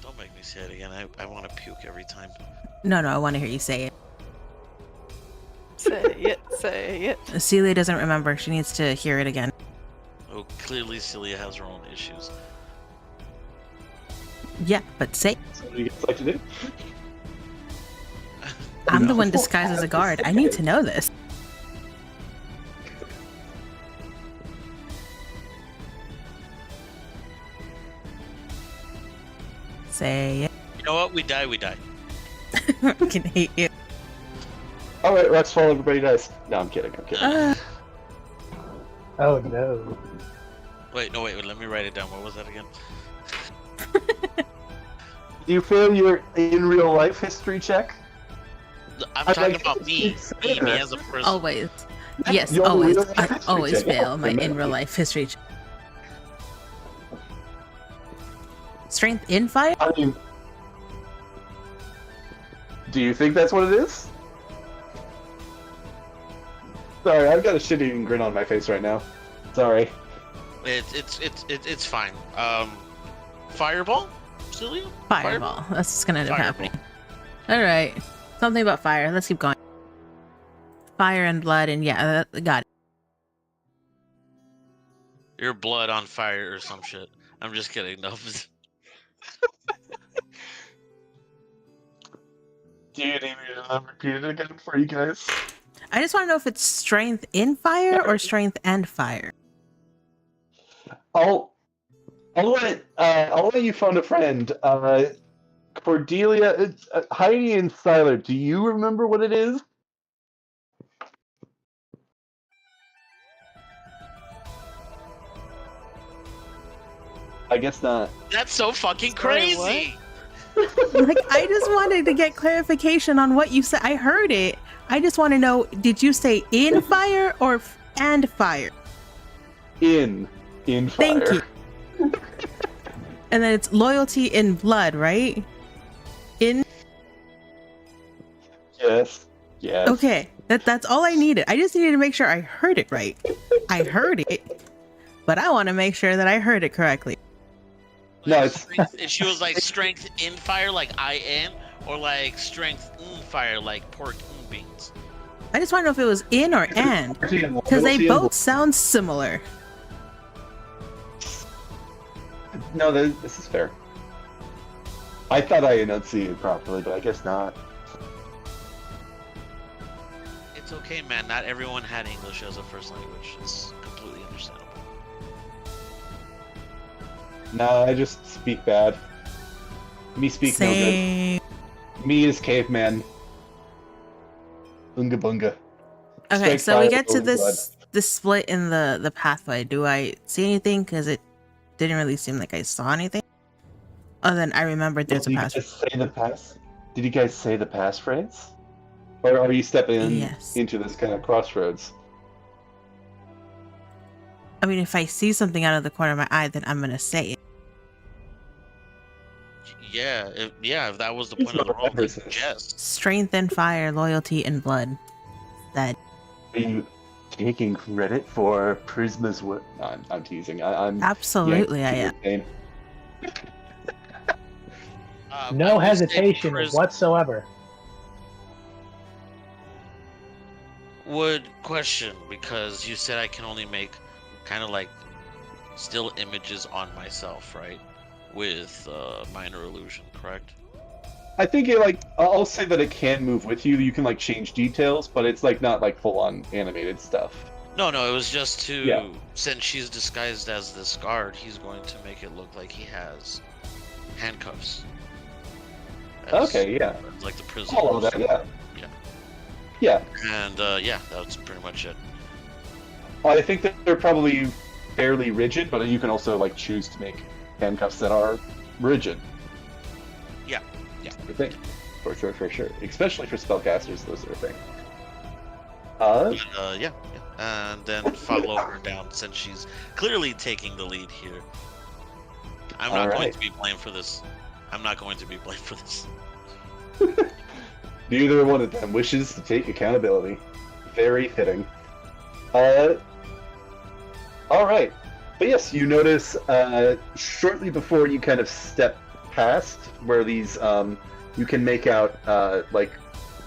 Don't make me say it again. I want to puke every time. No, I want to hear you say it. Say it. Celia doesn't remember. She needs to hear it again. Oh, clearly Celia has her own issues. Yeah, but say. So what do you guys like to do? I'm the one disguised as a guard. I need to know this. Say it. You know what? We die. I can hate you. Alright, rocks fall, everybody dies. No, I'm kidding. Oh no. Wait, let me write it down. What was that again? Do you fail your in real life history check? I'm I'd talking like about to me see that. as a person. Always. Yes, Your always. real life I history always check. fail my Oh, in real life history check. Strength in fire? I mean, do you think that's what it is? Sorry, I've got a shit-eating grin on my face right now. Sorry. It's fine. Fireball? Celia? Fireball. That's what's gonna end up Fireball. happening. Alright. Something about fire. Let's keep going. Fire and blood, and yeah, got it. Your blood on fire or some shit. I'm just kidding. No. Do you need me to repeat it again for you guys? I just want to know if it's strength in fire or strength and fire. I'll let you phone a friend. Cordelia, Heidi and Siler, do you remember what it is? I guess not. That's so fucking Sorry, crazy. Like, I just wanted to get clarification on what you said. I heard it. I just want to know, did you say in fire or and fire? In fire. Thank you. And then it's loyalty in blood, right? In. Yes. Okay, that's all I needed. I just needed to make sure I heard it right. I heard it, but I want to make sure that I heard it correctly. No, it's Strength, and she was like strength in fire, like IN, or like strength in fire, like pork and beans. I just want to know if it was in or and, because they both sound similar. No, this is fair. I thought I enunciated properly, but I guess not. It's okay, man. Not everyone had English as a first language. It's completely understandable. Nah, I just speak bad. Me speak no Same. good. Me is caveman. Unga bunga. Okay, Strike so we fire, get to blood. this split in the pathway. Do I see anything? Because it didn't really seem like I saw anything. Other than I remembered there's a Did you pass. guys say the pass? Did you guys say the passphrase? Or are you stepping Yes. into this kind of crossroads? I mean, if I see something out of the corner of my eye, then I'm gonna say it. Yeah, if that was the point of the role, then yes. Strength and fire, loyalty and blood. That. Are you taking credit for Prisma's work? No, I'm teasing. I'm Absolutely, I am. am. No I would say hesitation whatsoever. Would question, because you said I can only make kind of like still images on myself, right? With minor illusion, correct? I think I'll say that it can move with you. You can like change details, but it's like not like full on animated stuff. No, it was just to, Yeah. since she's disguised as this guard, he's going to make it look like he has handcuffs. Okay, yeah. Like the prison. All of that, yeah. Yeah. Yeah. And yeah, that's pretty much it. I think that they're probably fairly rigid, but you can also like choose to make handcuffs that are rigid. Yeah. I think. For sure. Especially for spellcasters, those sort of things. Yeah. And then follow her down, since she's clearly taking the lead here. I'm not going to be blamed for this. Neither one of them wishes to take accountability. Very fitting. Alright. But yes, you notice shortly before you kind of step past where these you can make out like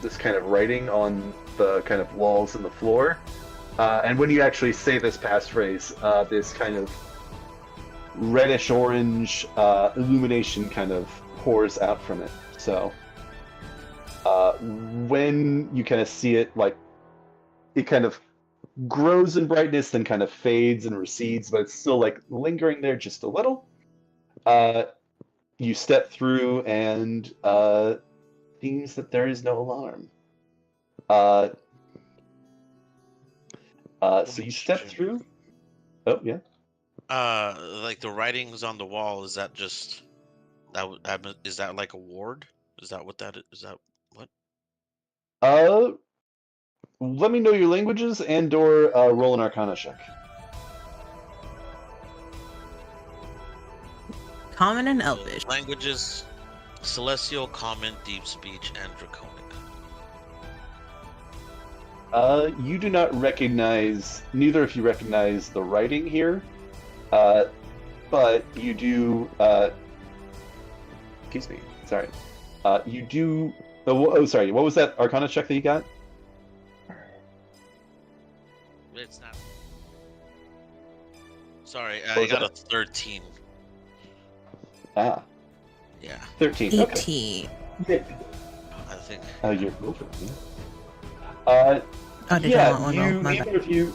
this kind of writing on the kind of walls and the floor. And when you actually say this passphrase, this kind of reddish orange illumination kind of pours out from it. So when you kind of see it, like it kind of grows in brightness, then kind of fades and recedes, but it's still like lingering there just a little. You step through, and seems that there is no alarm. So you step through. Oh yeah. Like the writings on the wall. Is that just that? Is that like a ward? Is that what that is? Is that what? Let me know your languages and/or roll an Arcana check. Common and Elvish. Languages: Celestial, Common, Deep Speech, and Draconic. You do not recognize. Neither of you recognize the writing here, but you do. Excuse me. Sorry. You do. Oh, sorry. What was that Arcana check that you got? It's not. Sorry, What I was got that? a 13. Ah, Yeah, 13. Okay. 18. I think. You're over. Oh, did you Yeah, want one? you. Oh, my Neither bad. of you.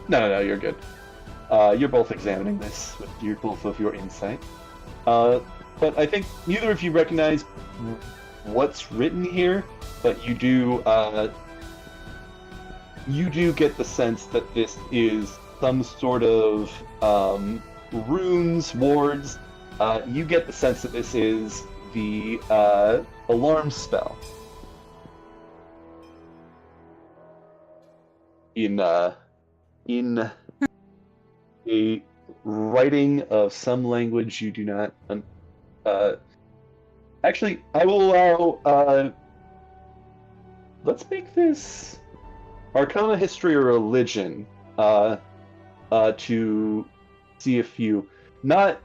No, you're good. You're both examining this with both of your insight. But I think neither of you recognize what's written here, but you do. You do get the sense that this is some sort of runes, wards. You get the sense that this is the alarm spell. In a writing of some language you do not. Actually, I will allow. Let's make this Arcana, History, or Religion to see if you not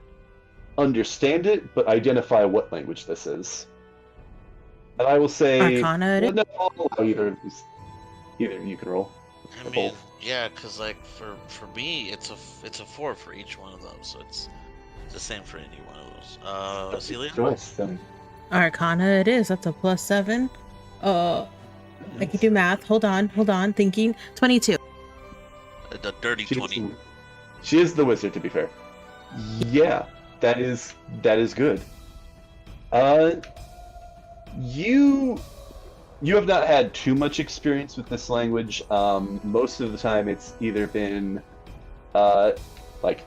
understand it, but identify what language this is. And I will say, Arcana it is? no, I'll allow either of you can roll. I mean, yeah, because like for me, it's a 4 for each one of those, so it's the same for any one of those. Celia? Choice, then. Arcana it is. That's a +7. I can do math. Hold on. Thinking. 22. The dirty 20. She is the wizard, to be fair. Yeah, that is good. You have not had too much experience with this language. Most of the time, it's either been like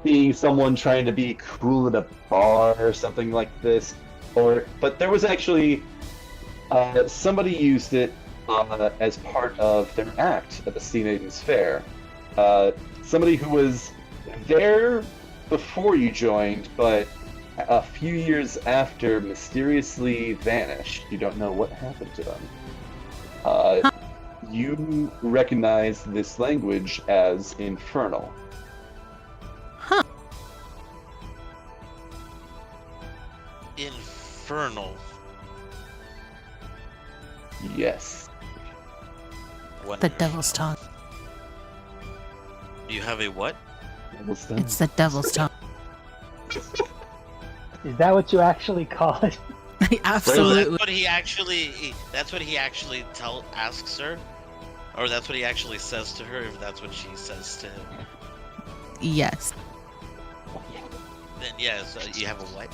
being someone trying to be cool at a bar or something like this, but there was actually somebody used it as part of their act at the Sea Maidens Fair. Somebody who was there before you joined, but a few years after mysteriously vanished. You don't know what happened to them. You recognize this language as Infernal. Huh. Infernal. Yes. The Wonderful. devil's tongue. You have a what? It's the devil's tongue. Is that what you actually call it? Absolutely. That's what he actually asks her, or that's what he actually says to her. If that's what she says to him, Yes. then yes, you have a what?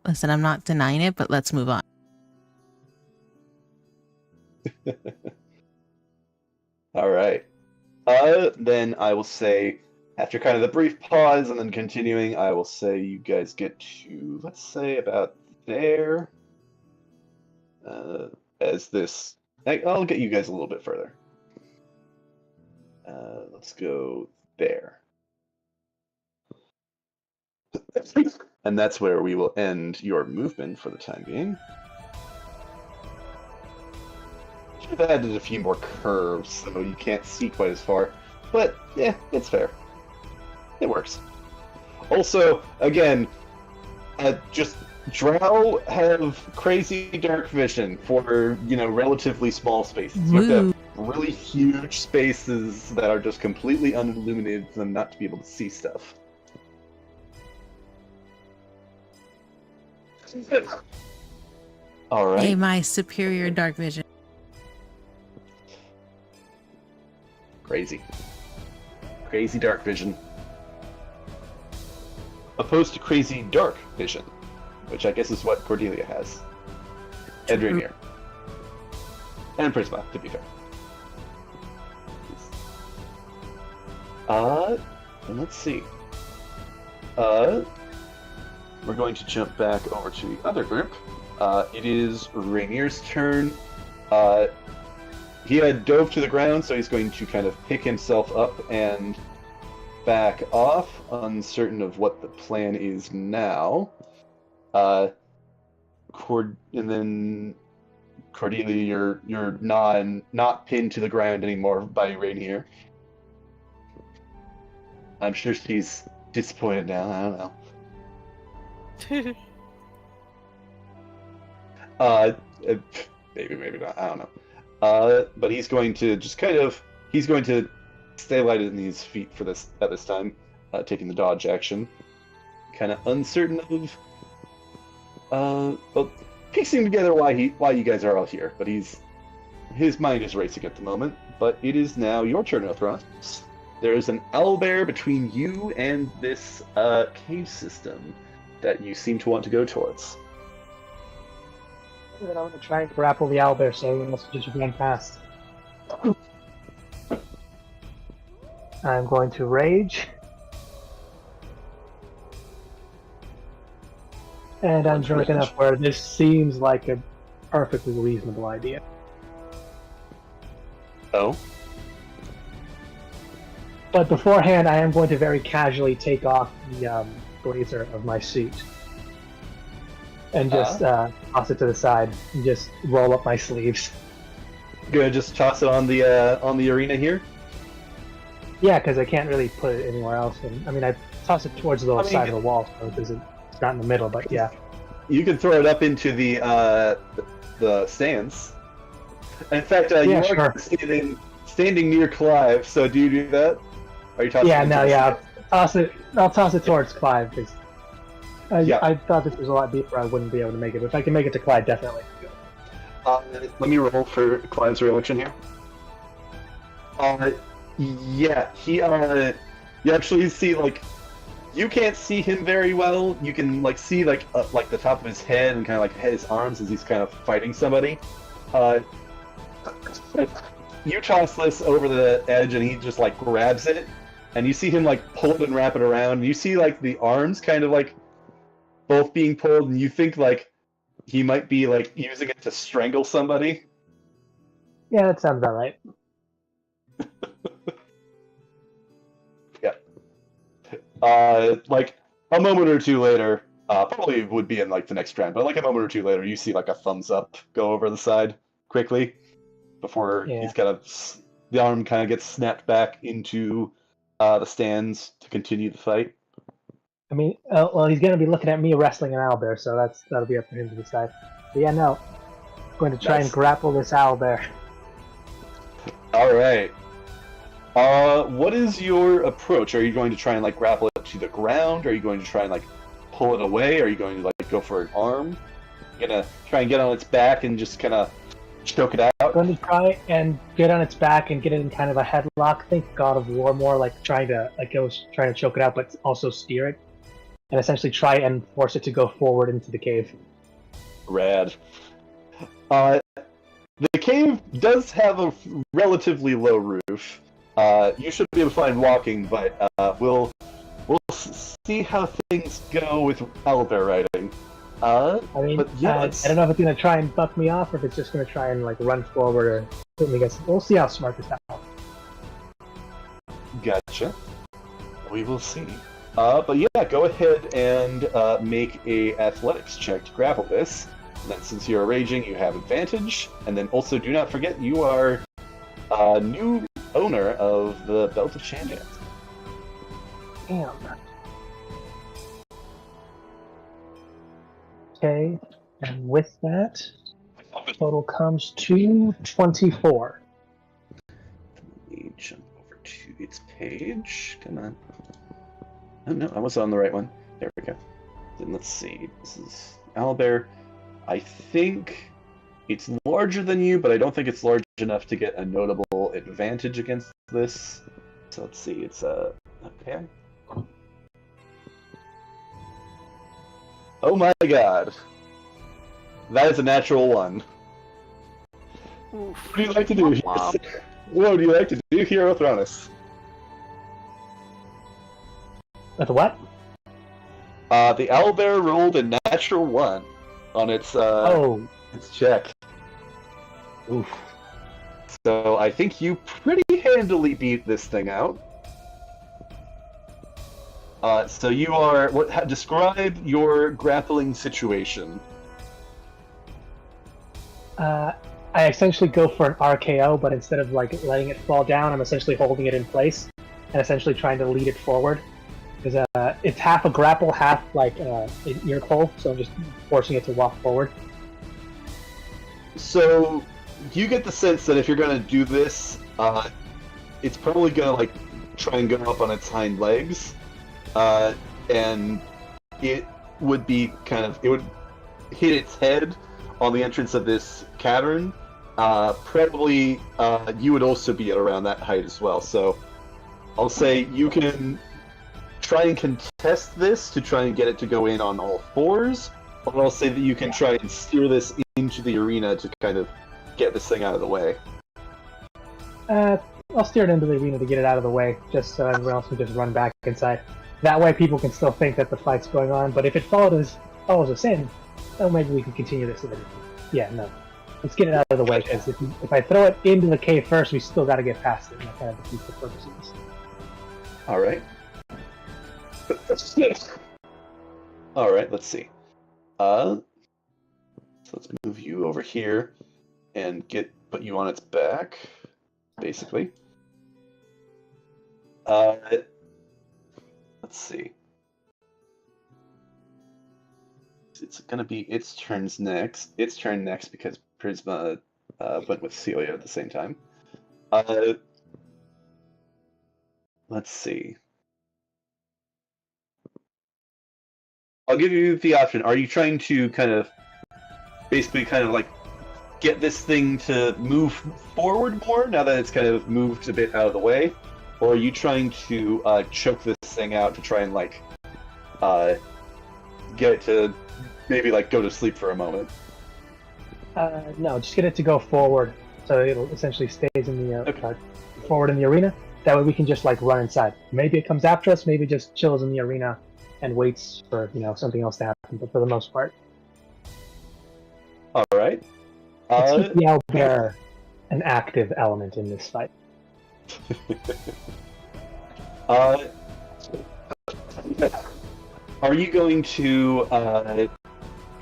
Listen, I'm not denying it, but let's move on. All right. Then I will say, after kind of the brief pause and then continuing, I will say you guys get to, let's say, about there. As this, I'll get you guys a little bit further. Let's go there. And that's where we will end your movement for the time being. I've added a few more curves, so you can't see quite as far. But, yeah, it's fair. It works. Also, again, just Drow have crazy dark vision for, relatively small spaces. You have to have really huge spaces that are just completely unilluminated for them not to be able to see stuff. All right. Hey, my superior dark vision. Crazy. Crazy dark vision. Opposed to crazy dark vision, which I guess is what Cordelia has. And Rainier. And Prisma, to be fair. And let's see. We're going to jump back over to the other group. It is Rainier's turn. He had dove to the ground, so he's going to kind of pick himself up and back off, uncertain of what the plan is now. And then Cordelia, you're not pinned to the ground anymore by Rainier. I'm sure she's disappointed now. I don't know. Maybe not. I don't know. But he's going to just he's going to stay lighted in his feet for this at this time, taking the dodge action. Kind of uncertain of, piecing together why you guys are all here. But his mind is racing at the moment. But it is now your turn, Othron. There is an owlbear between you and this cave system that you seem to want to go towards. I'm going to try and grapple the owlbear so we must just run past. I'm going to rage. And I'm drunk enough where this seems like a perfectly reasonable idea. Oh? But beforehand, I am going to very casually take off the blazer of my suit. And just toss it to the side and just roll up my sleeves. You're gonna just toss it on the arena here? Yeah, because I can't really put it anywhere else. And, I toss it towards the side of the wall, so it's not in the middle. But yeah, you can throw it up into the stands. In fact, you are sure. standing near Clive. So do you do that? Are you tossing? Yeah, no, yeah. I'll toss it towards Clive because I thought this was a lot deeper. I wouldn't be able to make it, but if I can make it to Clive, definitely. Let me roll for Clive's reaction here. Yeah, he you actually see you can't see him very well. You can see the top of his head and kind of his arms as he's kind of fighting somebody. You toss this over the edge and he just grabs it, and you see him pull it and wrap it around. And you see the arms kind of both being pulled, and you think he might be using it to strangle somebody. Yeah, that sounds about right. Yeah. A moment or two later, probably would be in the next round, but a moment or two later, you see a thumbs up go over the side quickly before he's the arm kind of gets snapped back into the stands to continue the fight. Well, he's going to be looking at me wrestling an owlbear, so that'll be up to him to decide. But yeah, no. I'm going to try and grapple this owlbear. Alright. What is your approach? Are you going to try and grapple it to the ground? Are you going to try and pull it away? Are you going to go for an arm? You're going to try and get on its back and just kind of choke it out? I'm going to try and get on its back and get it in kind of a headlock. Think God of War more, trying to choke it out, but also steer it. And essentially try and force it to go forward into the cave. Rad. The cave does have a relatively low roof. You should be able to find walking, but we'll see how things go with owlbear riding. I don't know if it's going to try and buck me off, or if it's just going to try and run forward or put me against. We'll see how smart this is. Gotcha. We will see. But yeah, go ahead and make a athletics check to grapple this. And then since you're raging, you have advantage. And then also do not forget you are a new owner of the Belt of Champions. Damn. Okay, and with that, total comes to 24. Let me jump over to its page. Come on. Oh no, I was on the right one. There we go. Then let's see. This is Owlbear. I think it's larger than you, but I don't think it's large enough to get a notable advantage against this. So let's see. It's okay. Oh my god. That is a natural one. Oof. What do you like to do here? Womp. What do you like to do here, Othronus? With what? The owlbear rolled a natural 1 on its its check. Oof. So I think you pretty handily beat this thing out. So you are describe your grappling situation. I essentially go for an RKO, but instead of like letting it fall down, I'm essentially holding it in place and essentially trying to lead it forward. Because it's half a grapple, half like an ear pull, so I'm just forcing it to walk forward. So you get the sense that if you're going to do this, it's probably going to like try and go up on its hind legs, and it would be it would hit its head on the entrance of this cavern. Probably you would also be at around that height as well. So I'll say you can try and contest this to try and get it to go in on all fours, or I'll say that you can try and steer this into the arena to kind of get this thing out of the way. I'll steer it into the arena to get it out of the way, just so everyone else can just run back inside. That way people can still think that the fight's going on, but if it follows us in, well, maybe we can continue this a little bit. Yeah, no. Let's get it out of the way, because if I throw it into the cave first, we still got to get past it, and that kind of defeats the purpose of this. Alright. Alright, let's see. So let's move you over here and put you on its back, basically. Let's see. It's gonna be its turn next because Prisma went with Celia at the same time. Let's see. I'll give you the option. Are you trying to basically get this thing to move forward more now that it's kind of moved a bit out of the way? Or are you trying to choke this thing out to try and get it to maybe go to sleep for a moment? No, just get it to go forward, so it'll essentially stays in the forward in the arena. That way we can just run inside. Maybe it comes after us, maybe it just chills in the arena and waits for something else to happen. But for the most part, all right. Let's keep the owlbear an active element in this fight. Are you going to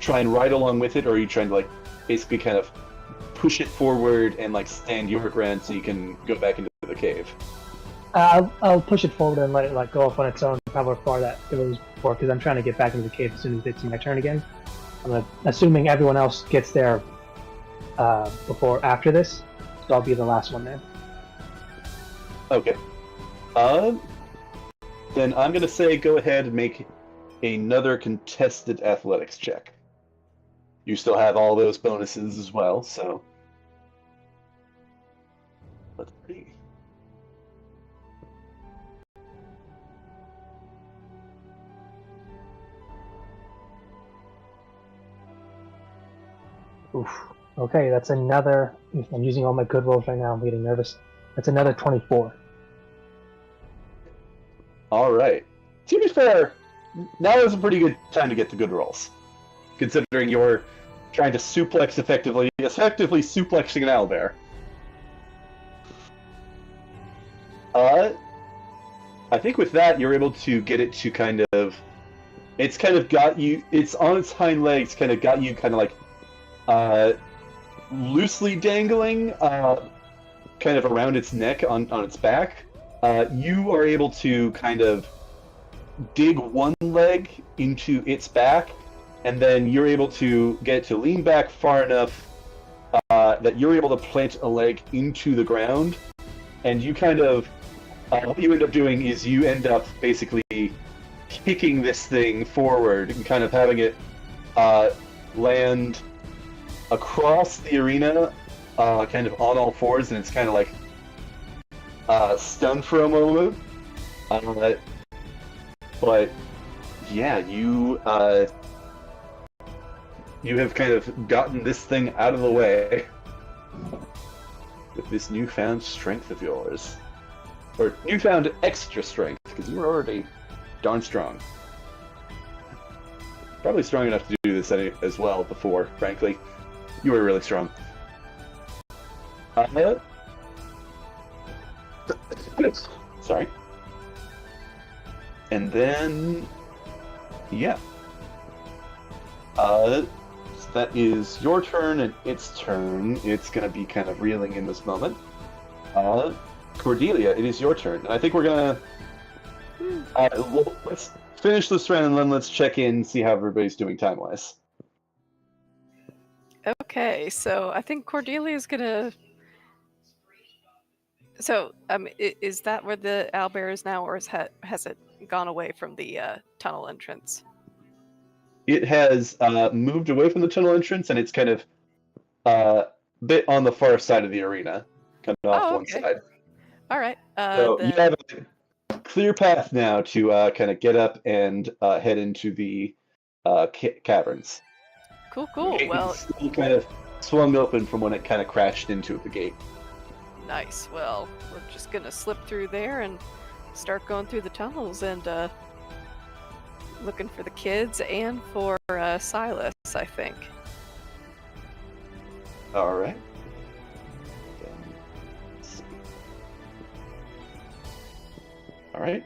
try and ride along with it, or are you trying to basically kind of push it forward and stand your ground so you can go back into the cave? I'll push it forward and let it go off on its own, however far that it was before, because I'm trying to get back into the cave as soon as it's my turn again. I'm assuming everyone else gets there after this, so I'll be the last one there. Okay. Then I'm gonna say go ahead and make another contested athletics check. You still have all those bonuses as well, so let's see. Oof. Okay, that's another. I'm using all my good rolls right now. I'm getting nervous. That's another 24. All right. To be fair, now is a pretty good time to get the good rolls, considering you're trying to suplex effectively suplexing an owlbear. I think with that you're able to get it to it's on its hind legs, got you loosely dangling, kind of around its neck on its back, you are able to kind of dig one leg into its back, and then you're able to get it to lean back far enough that you're able to plant a leg into the ground, and you kind of what you end up doing is you end up basically kicking this thing forward and kind of having it land across the arena, kind of on all fours, and it's kind of like stunned for a moment. But yeah, you have kind of gotten this thing out of the way with this newfound strength of yours. Or newfound extra strength, because you were already darn strong. Probably strong enough to do this as well before, frankly. You were really strong. Sorry. And then... yeah. So that is your turn and its turn. It's going to be kind of reeling in this moment. Cordelia, it is your turn. And I think we're going to... let's finish this round and then let's check in, see how everybody's doing time-wise. Okay, so I think Cordelia's gonna... So, is that where the owlbear is now, or has it gone away from the tunnel entrance? It has moved away from the tunnel entrance, and it's kind of a bit on the far side of the arena. Kind of off one side. Alright. So you have a clear path now to kind of get up and head into the caverns. Cool. Well, still kind of swung open from when it kind of crashed into the gate. Nice. Well, we're just gonna slip through there and start going through the tunnels and looking for the kids and for Silas, I think. All right. All right.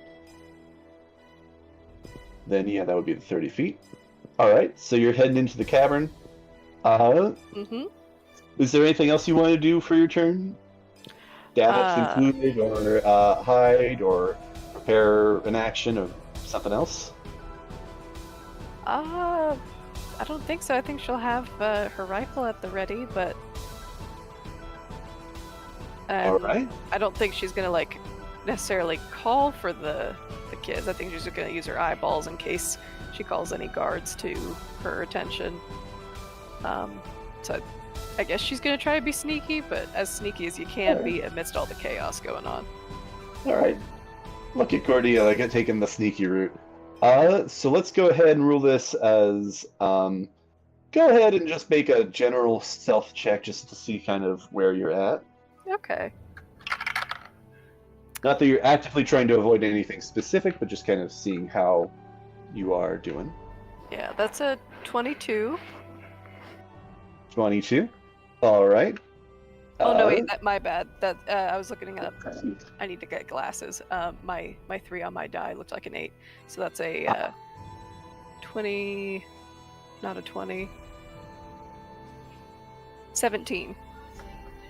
Then yeah, that would be the 30 feet. All right, so you're heading into the cavern. Is there anything else you want to do for your turn? Dash included, or hide, or prepare an action, or something else? I don't think so. I think she'll have her rifle at the ready, but all right. I don't think she's gonna like necessarily call for the kids. I think she's gonna use her eyeballs in case she calls any guards to her attention. So I guess she's gonna try to be sneaky, but as sneaky as you can be amidst all the chaos going on. Alright. Look at Cordelia taking the sneaky route. So let's go ahead and rule this as go ahead and just make a general stealth check just to see kind of where you're at. Okay. Not that you're actively trying to avoid anything specific, but just kind of seeing how you are doing. Yeah, that's a 22. 22. All right. Oh no, wait, my bad. That I was looking up. I need to get glasses. My 3 on my die looked like an 8, so that's a 20, not a 20. 17.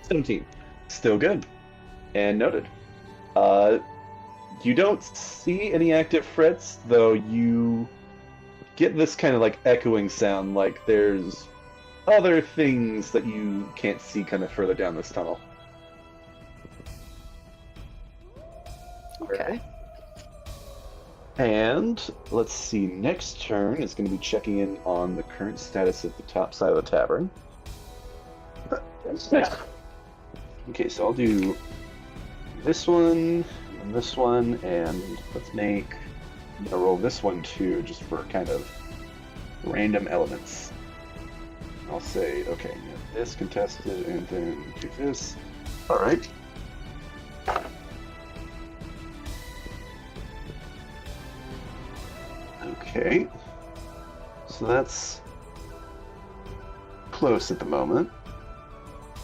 17. Still good. And noted. You don't see any active threats, though you get this kind of like echoing sound, like there's other things that you can't see kind of further down this tunnel. Okay. And let's see, next turn is going to be checking in on the current status of the top side of the tavern. Okay, so I'll do this one, and this one, and let's make... I'm going to roll this one too, just for kind of random elements. I'll say, okay, this contested, and then do this. Alright. Okay. So that's close at the moment.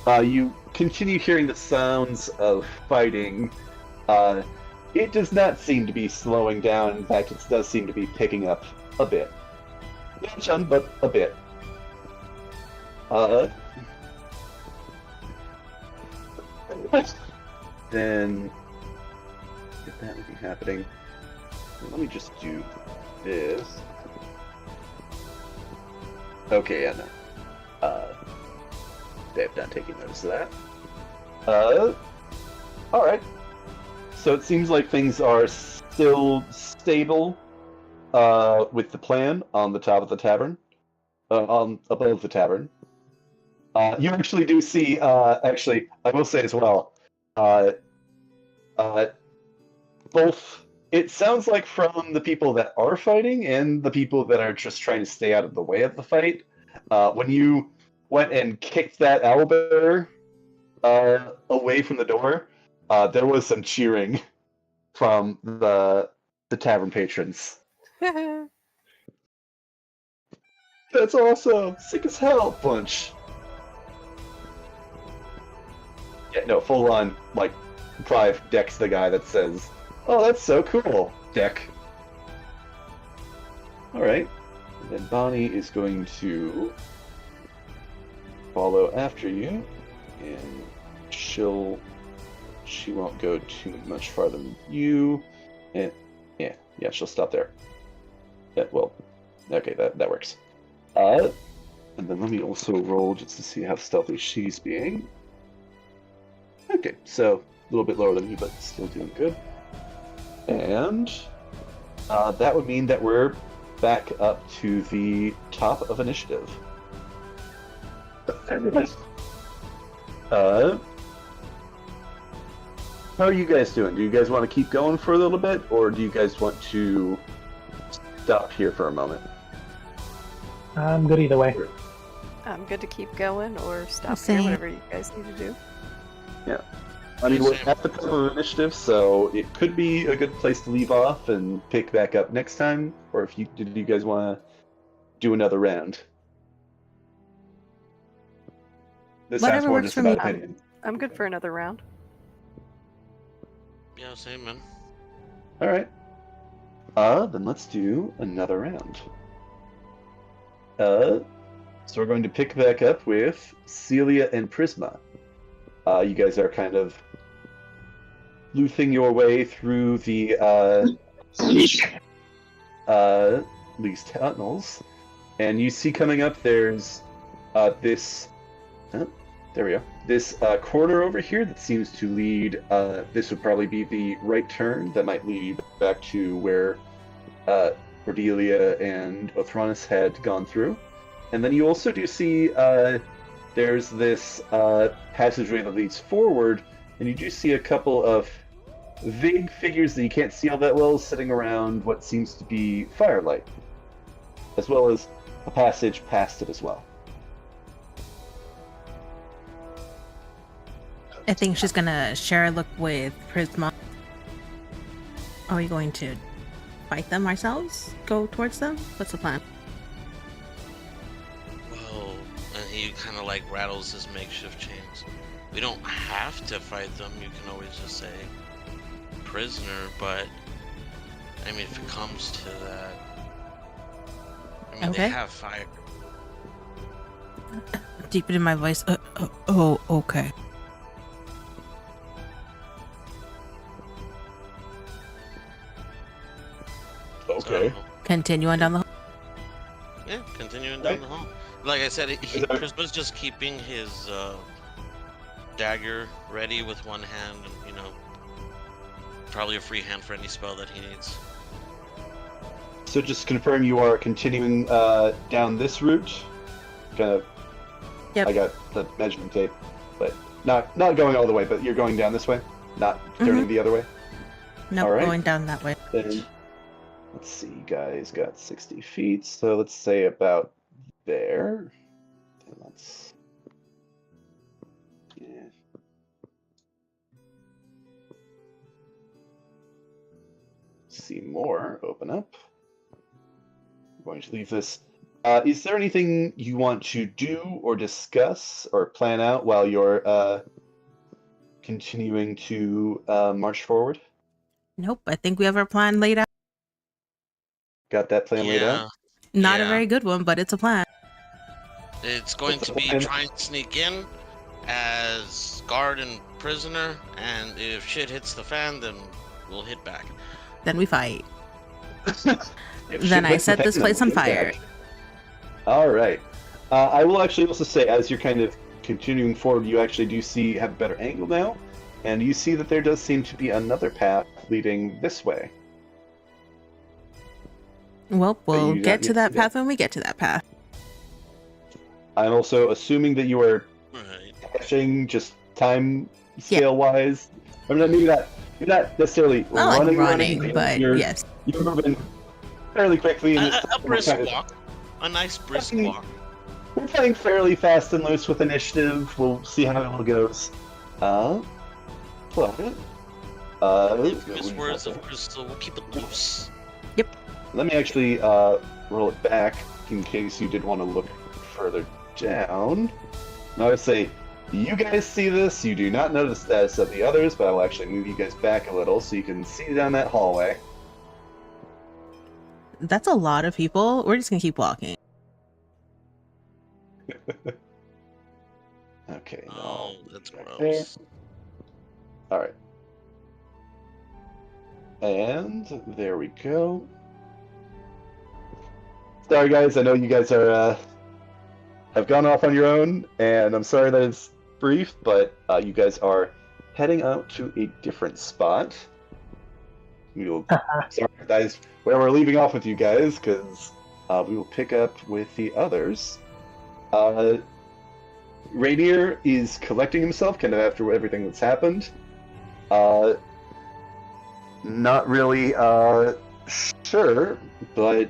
You continue hearing the sounds of fighting. It does not seem to be slowing down. In fact, it does seem to be picking up a bit. Not a ton, but a bit. Then if that would be happening, let me just do this. Okay, yeah, no. They've done taking notice of that. Alright. So it seems like things are still stable with the plan on the top of the tavern. Above the tavern. You actually do see, actually, I will say as well, both, it sounds like from the people that are fighting and the people that are just trying to stay out of the way of the fight, when you went and kicked that owlbear away from the door, there was some cheering from the tavern patrons. That's awesome! Sick as hell, bunch! Yeah, no, full on, like, Clive decks the guy that says, "Oh, that's so cool, deck." Alright. And then Bonnie is going to follow after you, and she won't go too much farther than you. And yeah, she'll stop there. Yeah, well, okay, that works. And then let me also roll just to see how stealthy she's being. Okay, so a little bit lower than you, but still doing good. And that would mean that we're back up to the top of initiative. How are you guys doing? Do you guys want to keep going for a little bit, or do you guys want to stop here for a moment? I'm good either way. I'm good to keep going or stop Same. here, whatever you guys need to do. Yeah. I mean, we're at the top of initiative, so it could be a good place to leave off and pick back up next time. Or if did you guys want to do another round? This sounds Whatever more works just for about me. opinion. I'm good for another round. Yeah, same, man. All right. Then let's do another round. So we're going to pick back up with Celia and Prisma. You guys are kind of sleuthing your way through the these tunnels, and you see coming up there's this. There we go. This corridor over here that seems to lead. This would probably be the right turn that might lead back to where Cordelia and Othronus had gone through. And then you also do see there's this passageway that leads forward, and you do see a couple of vague figures that you can't see all that well sitting around what seems to be firelight, as well as a passage past it as well. I think she's gonna share a look with Prisma. Are we going to fight them ourselves? Go towards them? What's the plan? Well, and he kind of like rattles his makeshift chains. We don't have to fight them. You can always just say prisoner, but I mean, if it comes to that, I mean, Okay. they have fire. Deepen in my voice. Oh, okay. Okay. So, Continue on down the hall. yeah, continuing down the hall. Like I said, Prisma's just keeping his dagger ready with one hand, and you know, probably a free hand for any spell that he needs. So just confirm you are continuing down this route. Kind of. Yep. I got the measurement tape, but not going all the way. But you're going down this way, not turning the other way. Nope, All right. going down that way. Then let's see, you guys got 60 feet, so let's say about there. And let's see more open up. I'm going to leave this. Is there anything you want to do or discuss or plan out while you're continuing to march forward? Nope, I think we have our plan laid out. Got that plan laid out? Not a Yeah. very good one, but it's a plan. It's going to be trying to sneak in as guard and prisoner, and if shit hits the fan, then we'll hit back. Then we fight. Then I set this place on fire. All right. I will actually also say, as you're kind of continuing forward, you actually do have a better angle now, and you see that there does seem to be another path leading this way. Well, we'll you get not to that yet path when we get to that path. I'm also assuming that you are Right. dashing just time scale wise. I mean, maybe not. You're not necessarily Not like running, but you're, yes. You're moving fairly quickly. And A brisk walk. A nice brisk walk. We're playing fairly fast and loose with initiative. We'll see how it all goes. What? Miss words of crystal, we'll keep it loose. Let me actually roll it back in case you did want to look further down. Now I would say, you guys see this. You do not know the status of the others, but I will actually move you guys back a little so you can see down that hallway. That's a lot of people. We're just gonna keep walking. Okay. Oh, now that's back gross. All right. And there we go. Sorry, guys. I know you guys are have gone off on your own, and I'm sorry that it's brief, but you guys are heading out to a different spot. We'll sorry, guys, where we're leaving off with you guys, because we will pick up with the others. Rainier is collecting himself, kind of after everything that's happened. Not really sure, but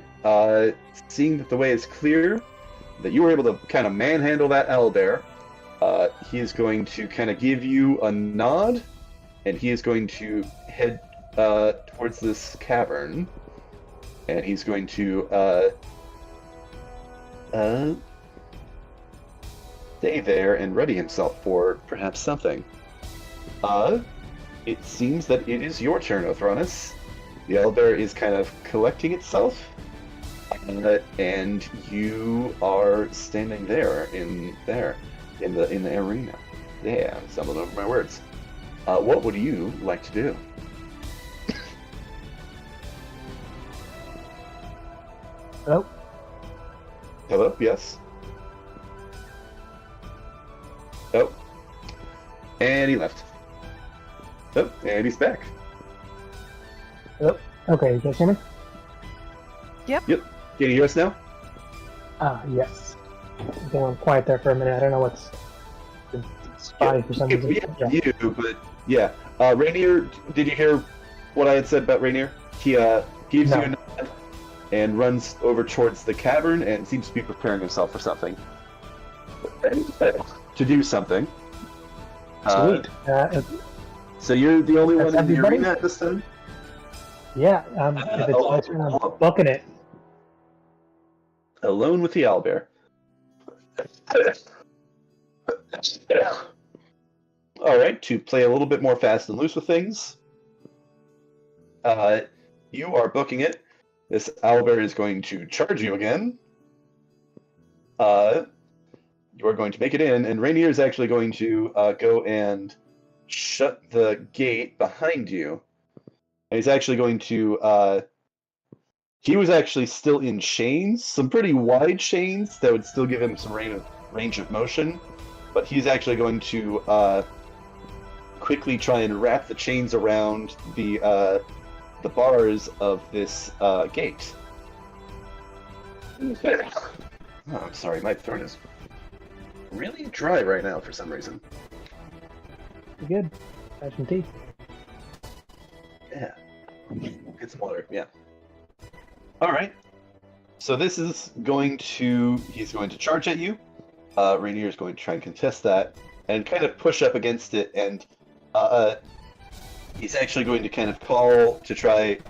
seeing that the way is clear, that you were able to kind of manhandle that owlbear, he is going to kind of give you a nod, and he is going to head towards this cavern, and he's going to stay there and ready himself for perhaps something. It seems that it is your turn, Othronus. The owlbear is kind of collecting itself, and you are standing there in the arena. Yeah, I'm stumbling over my words. What would you like to do? Hello? Hello? Yes? Oh. And he left. Oh, and he's back. Hello? Okay, you guys hear me? Yep. Can you hear us now? Yes. I went quiet there for a minute. I don't know what's spotty for some reason. Yeah, you, but yeah. Rainier, did you hear what I had said about Rainier? He gives you a nod and runs over towards the cavern and seems to be preparing himself for something. To do something. Sweet. So you're the only one in the everybody? arena at this time? Yeah, if it's my turn, I'm booking it. Alone with the owlbear. Alright, to play a little bit more fast and loose with things, you are booking it. This owlbear is going to charge you again. You are going to make it in, and Rainier is actually going to go and shut the gate behind you. And he's actually going to... he was actually still in chains, some pretty wide chains that would still give him some range of motion, but he's actually going to quickly try and wrap the chains around the bars of this gate. Oh, I'm sorry, my throat is really dry right now for some reason. You good? Have some tea. Yeah. Get some water, yeah. Alright. So this is going to... He's going to charge at you. Rainier is going to try and contest that and kind of push up against it, and he's actually going to kind of call to the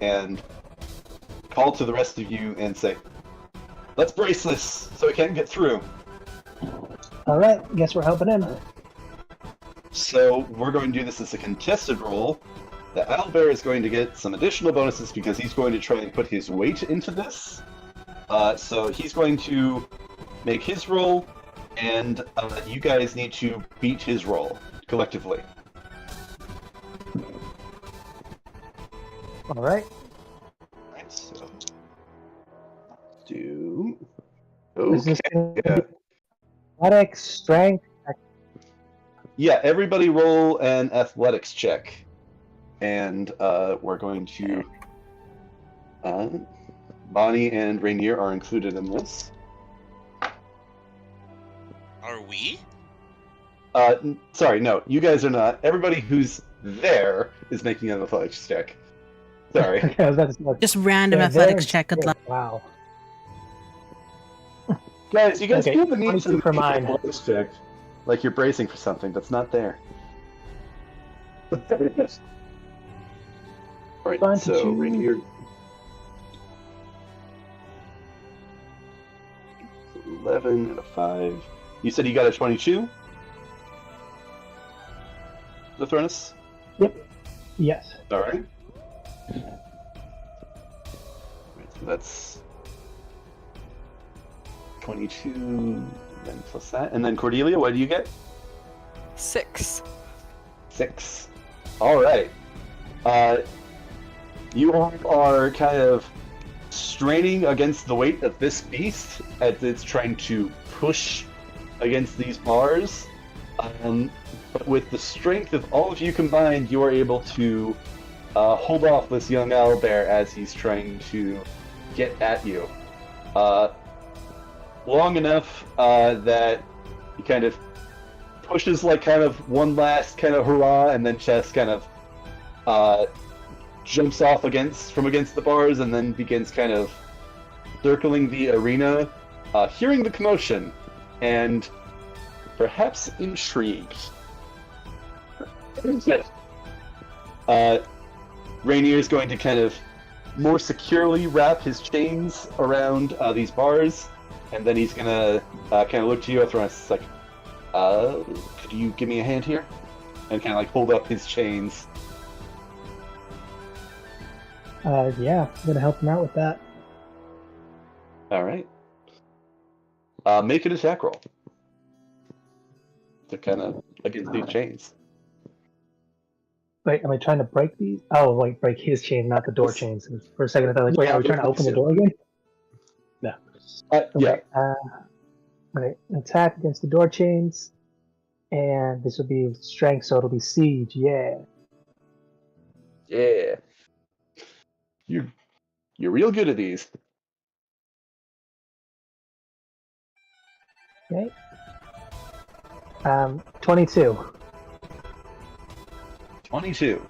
rest of you and say, "Let's brace this so it can't get through." Alright, guess we're helping him. So we're going to do this as a contested roll. The owlbear is going to get some additional bonuses because he's going to try and put his weight into this. So he's going to make his roll, and you guys need to beat his roll collectively. All right. Alright, so do. Is this Okay. gonna Yeah. be athletics, strength? Yeah, everybody roll an athletics check. And we're going to. Bonnie and Rainier are included in this. Are we? Sorry, no, you guys are not. Everybody who's there is making an athletics check. Sorry. Okay, I was about to say, like, Just random they're athletics there. check. Good luck. Wow. Guys, you guys Okay, feel the need 22 to for make an mine. athletics check. Like you're bracing for something that's not there. Alright, Fine, so did you- Rainier. 11 and a 5. You said you got a 22? The Thronus? Yes. Alright. So that's 22, then plus that. And then Cordelia, what do you get? 6. 6. Alright. You all are kind of straining against the weight of this beast as it's trying to push against these bars. But with the strength of all of you combined, you are able to hold off this young owlbear as he's trying to get at you. Long enough that he kind of pushes like kind of one last kind of hurrah, and then just kind of jumps off from against the bars, and then begins kind of circling the arena, hearing the commotion, and perhaps intrigued. Rainier is going to kind of more securely wrap his chains around these bars, and then he's gonna kind of look to you, Athronus, like, could you give me a hand here? And kind of like hold up his chains. Yeah, I'm gonna help him out with that. Alright. Make an attack roll. To kind of against these chains. Wait, am I trying to break these? Oh, wait, break his chain, not the door chains. For a second, I thought, like, wait, are we trying to open the door again? No. Yeah. Right, attack against the door chains, and this will be strength, so it'll be siege. Yeah. Yeah. You're real good at these. Okay. 22. 22.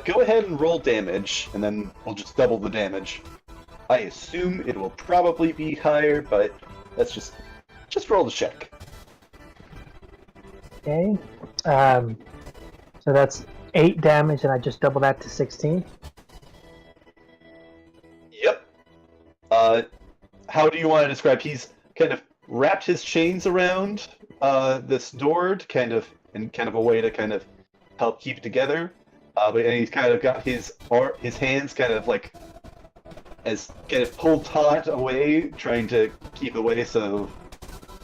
Go ahead and roll damage, and then we'll just double the damage. I assume it will probably be higher, but let's just roll the check. Okay. So that's 8 damage, and I just double that to 16. Yep. How do you want to describe? He's kind of wrapped his chains around this door, in kind of a way to kind of help keep it together. But he's kind of got his hands kind of like as kind of pulled taut away, trying to keep away, so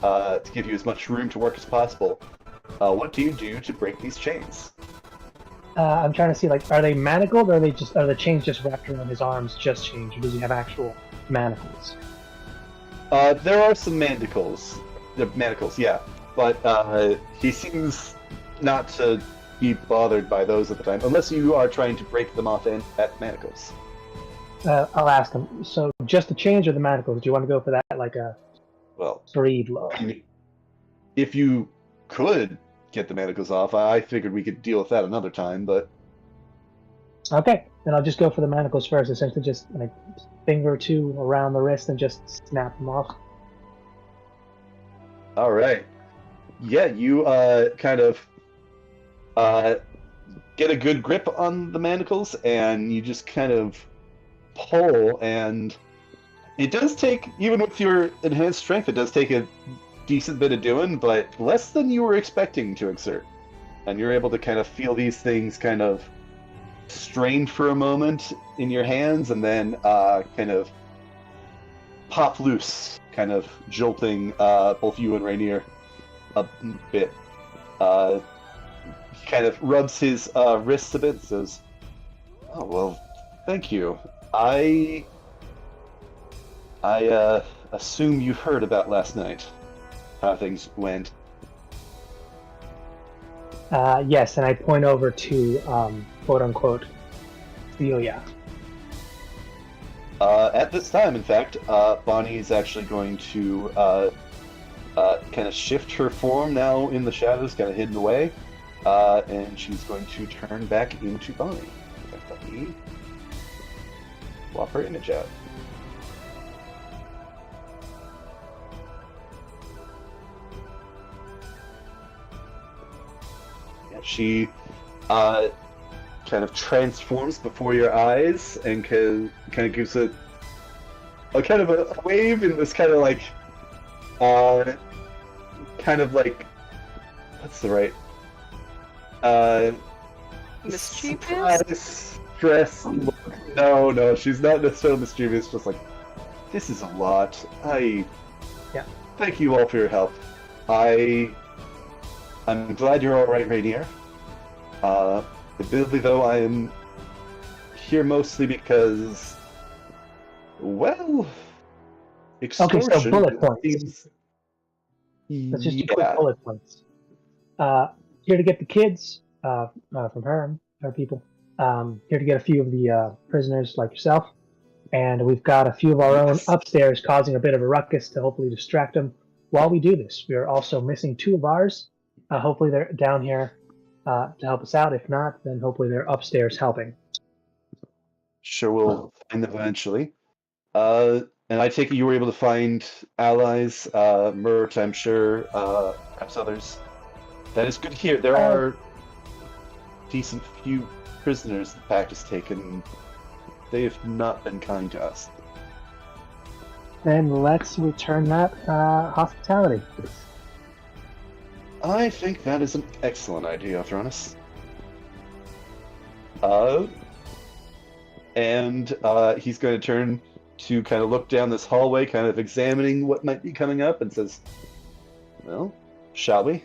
to give you as much room to work as possible. What do you do to break these chains? I'm trying to see, like, are they manacled, or are the chains just wrapped around his arms, just chains, or does he have actual manacles? There are some manacles. The manacles, yeah, but he seems not to be bothered by those at the time, unless you are trying to break them off at manacles. I'll ask him. So, just the chains or the manacles? Do you want to go for that, like a Well, 3 low? if you could get the manacles off, I figured we could deal with that another time, but... Okay, then I'll just go for the manacles first, essentially just like finger or two around the wrist and just snap them off. Alright. Yeah, you kind of get a good grip on the manacles, and you just kind of pull, and it does take, even with your enhanced strength, it does take a decent bit of doing, but less than you were expecting to exert. And you're able to kind of feel these things kind of strained for a moment in your hands, and then kind of pop loose, kind of jolting both you and Rainier a bit. He kind of rubs his wrists a bit and says, "Oh, well, thank you. I assume you heard about last night, how things went." Yes, and I point over to quote unquote Celia. At this time, in fact, Bonnie is actually going to kind of shift her form now in the shadows, kind of hidden away, and she's going to turn back into Bonnie. Let me swap her image out. Yeah, she kind of transforms before your eyes and kind of gives a kind of a wave in this kind of like what's the right Mischievous? Stress look. No, she's not necessarily mischievous, just like, this is a lot. Thank you all for your help. I'm glad you're alright, Rainier. Admittedly, though, I am here mostly because, well, extortion. Okay, so bullet points. Seems... Let's just do quick bullet points. Here to get the kids from her people. Here to get a few of the prisoners like yourself. And we've got a few of our own upstairs causing a bit of a ruckus to hopefully distract them while we do this. We are also missing 2 of ours. Hopefully they're down here to help us out. If not, then hopefully they're upstairs helping. Sure, we'll find them eventually. And I take it you were able to find allies, Mert, I'm sure, perhaps others. That is good to hear. There are decent few prisoners the pact has taken. They have not been kind to us. Then let's return that hospitality. I think that is an excellent idea, Thronus. And he's going to turn to kind of look down this hallway, kind of examining what might be coming up, and says, "Well, shall we?"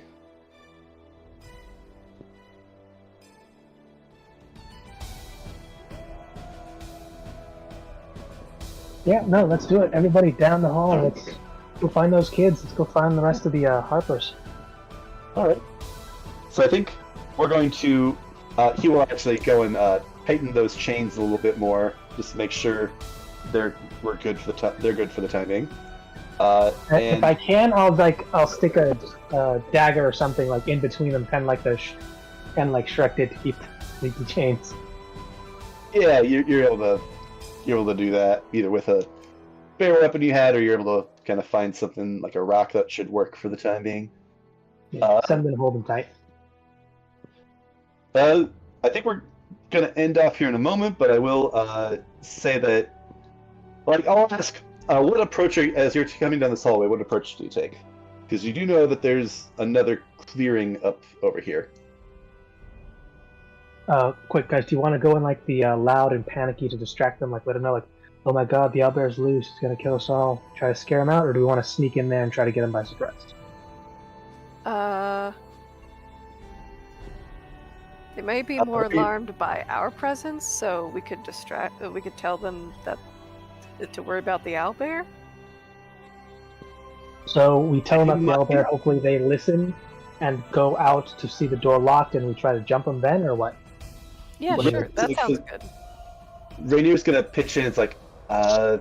Yeah, no, let's do it. Everybody down the hall. Let's go find those kids. Let's go find the rest of the Harpers. All right. So I think we're going to. He will actually go and tighten those chains a little bit more, just to make sure they're good for the time being. And if I can, I'll stick a dagger or something like in between them, kind of like Shrek did to keep the chains. Yeah, you're able to do that either with a spare weapon you had, or you're able to kind of find something like a rock that should work for the time being. Yeah, something to hold them tight. I think we're going to end off here in a moment, but I will say that, like, I'll ask, what approach, as you're coming down this hallway, what approach do you take? Because you do know that there's another clearing up over here. Quick, guys, do you want to go in like the loud and panicky to distract them, like let them know, like, oh my god, the owlbear's loose, it's going to kill us all, try to scare them out, or do we want to sneak in there and try to get them by surprise? They may be more alarmed by our presence, so we could tell them that to worry about the owlbear. So we tell them about the owlbear, hopefully they listen and go out to see the door locked, and we try to jump them then, or what? Yeah, sure, that sounds good. Rainier's gonna pitch in, it's like,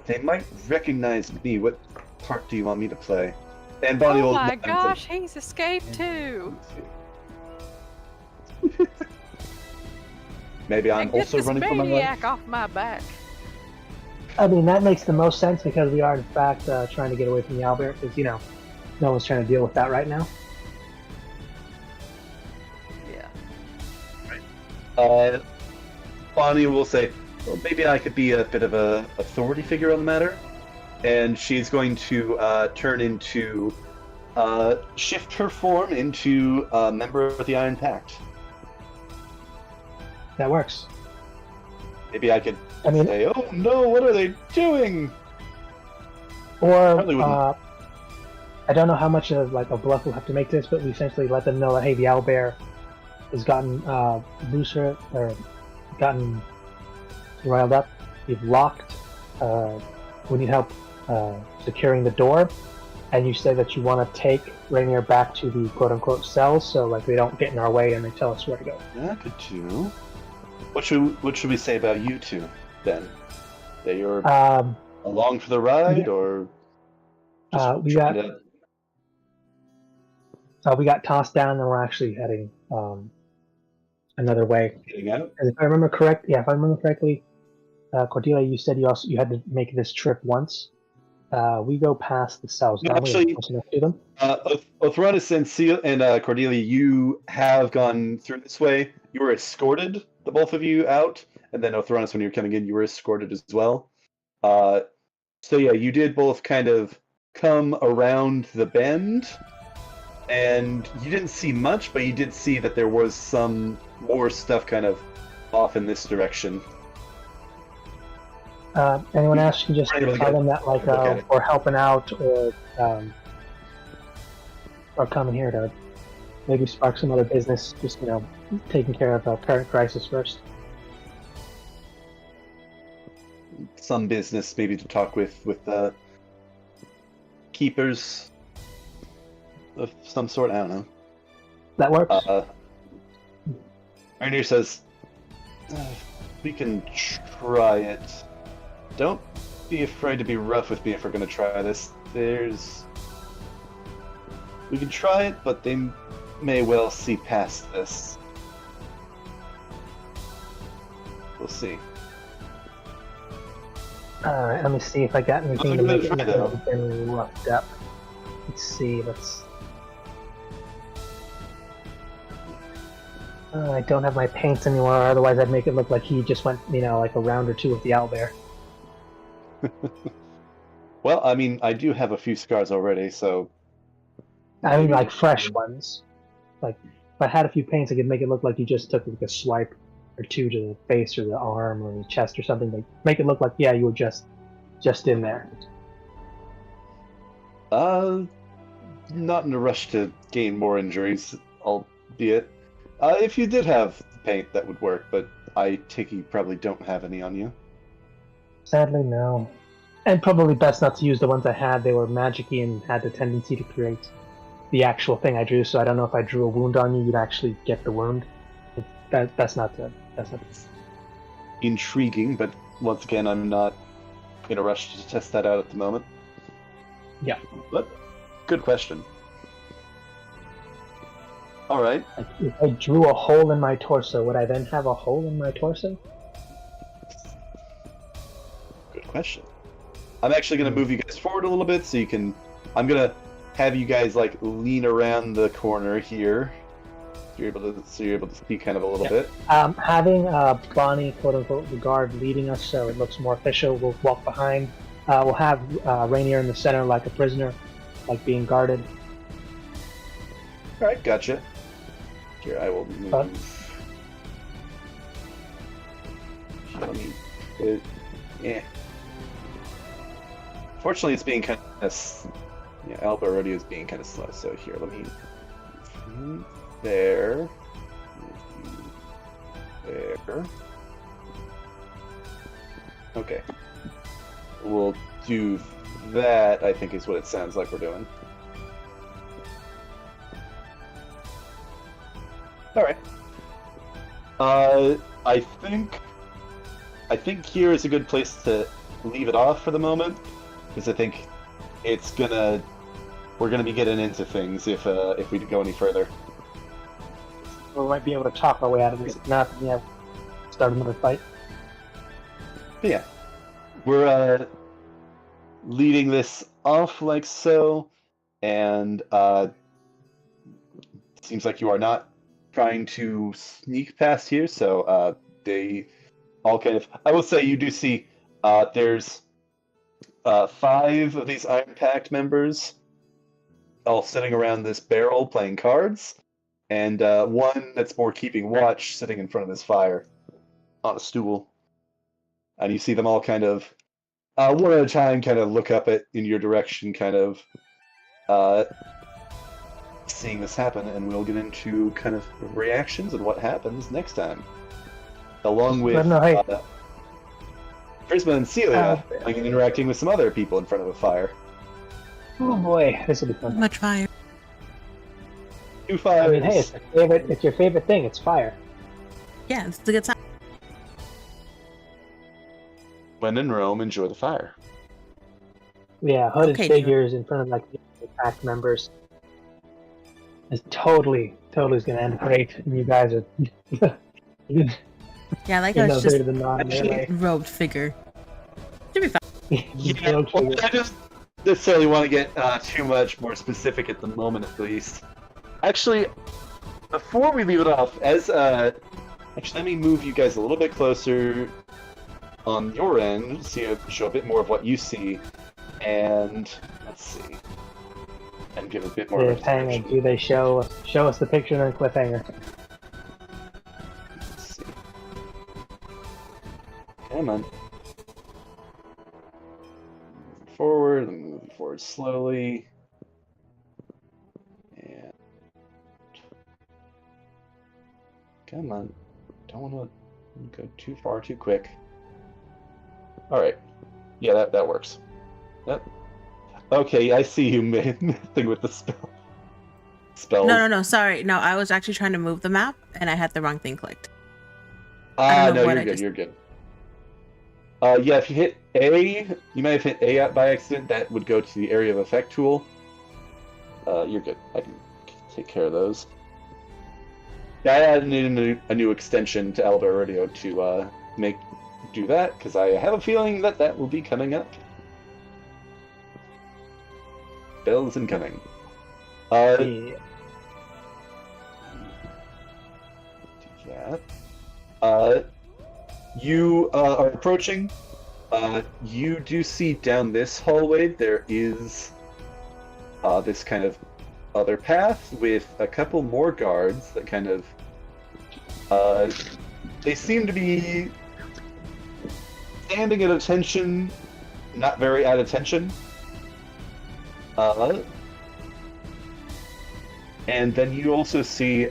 they might recognize me, what part do you want me to play? And Bonnie will... Oh my gosh, he's escaped too! Maybe I'm also running for my life. Get this maniac off my back! I mean, that makes the most sense because we are, in fact, trying to get away from the owlbear, because, you know, no one's trying to deal with that right now. Yeah. Bonnie will say, well, maybe I could be a bit of a authority figure on the matter. And she's going to shift her form into a member of the Iron Pact. That works. Maybe I could say, oh no, what are they doing? Or I don't know how much of like a bluff we'll have to make this, but we essentially let them know that hey, the owlbear has gotten looser or gotten riled up. We've locked. We need help securing the door, and you say that you want to take Rainier back to the quote-unquote cells, so like they don't get in our way and they tell us where to go. Yeah, could do. What should we say about you two then? That you're along for the ride, or just we got tossed down, and we're actually heading another way. getting out? And if I remember correctly, Cordelia, you said you had to make this trip once. We go past the cells. No, Don't we? actually, Close enough to them? Othronus and Cordelia, you have gone through this way. You were escorted, the both of you, out, and then Othronus, when you were coming in, you were escorted as well. So yeah, you did both kind of come around the bend, and you didn't see much, but you did see that there was some more stuff kind of off in this direction. Anyone else can just Right, really tell good. them that like Look at it. we're helping out or coming here to maybe spark some other business. Just taking care of a current crisis first. Some business, maybe to talk with keepers of some sort. I don't know. That works. Rainier says, we can try it. Don't be afraid to be rough with me if we're going to try this. We can try it, but they may well see past this. We'll see. Alright, let me see if I got anything to Nothing make to it try, though. look been roughed up. Let's see, I don't have my paints anymore, otherwise I'd make it look like he just went, like a round or two with the owlbear. Well, I mean, I do have a few scars already, so... I mean, like fresh ones. Like, if I had a few paints, I could make it look like you just took like a swipe or two to the face or the arm or the chest or something. Like, make it look like, yeah, you were just in there. Not in a rush to gain more injuries, albeit. If you did have paint, that would work, but I take it you probably don't have any on you. Sadly, no. And probably best not to use the ones I had. They were magic-y and had the tendency to create the actual thing I drew, so I don't know if I drew a wound on you, you'd actually get the wound. That's not the... Intriguing, but once again, I'm not in a rush to test that out at the moment. Yeah. But, good question. Alright. If I drew a hole in my torso, would I then have a hole in my torso? Good question. I'm actually going to move you guys forward a little bit so you can... I'm going to have you guys, like, lean around the corner here. So you're able to see kind of a little bit. Having Bonnie, quote-unquote, the guard leading us so it looks more official, we'll walk behind. We'll have Rainier in the center like a prisoner, like being guarded. Alright, gotcha. Here, I will move. Fortunately, it's being kind of... Yeah, Alba already is being kind of slow, so here, let me... There. There. Okay. We'll do that, I think is what it sounds like we're doing. Alright. I think here is a good place to leave it off for the moment, because I think we're gonna be getting into things if we go any further. We might be able to talk our way out of this. If not, yeah, start another fight. But yeah, we're leading this off like so, and seems like you are not trying to sneak past here, so they all kind of... I will say you do see there's 5 of these Iron Pact members all sitting around this barrel playing cards, and one that's more keeping watch sitting in front of this fire on a stool. And you see them all kind of, one at a time, kind of look up in your direction, kind of seeing this happen, and we'll get into kind of reactions and what happens next time. Along with Prisma and Celia interacting with some other people in front of a fire. Oh boy, this will be fun. Much fire. 2 fires. I mean, hey, it's your favorite thing. It's fire. Yeah, it's a good time. When in Rome, enjoy the fire. Yeah, hooded Okay, figures in front of like the pack members. It's totally is gonna end great, and you guys are. Yeah, like you I know was just better than not. robed figure. Should be fine. Yeah, well, I just necessarily want to get too much more specific at the moment, at least. Actually, before we leave it off, actually, let me move you guys a little bit closer on your end, show a bit more of what you see, and let's see, and give a bit more. Cliffhanger. Do they show us the picture and cliffhanger? Let's see. Come on. Forward, I'm moving forward slowly. And come on. Don't want to go too far too quick. Alright. Yeah, that works. Yep. Okay, I see you messing with the spells. No, sorry. No, I was actually trying to move the map, and I had the wrong thing clicked. No, you're good. Yeah, if you hit A, you might have hit A by accident. That would go to the area of effect tool. You're good. I can take care of those. Yeah, I added a new extension to Albert Radio to do that, because I have a feeling that will be coming up. Bells incoming. Yeah. Do that. You are approaching. You do see down this hallway there is this kind of other path with a couple more guards that kind of they seem to be standing at attention, not very at attention. And then you also see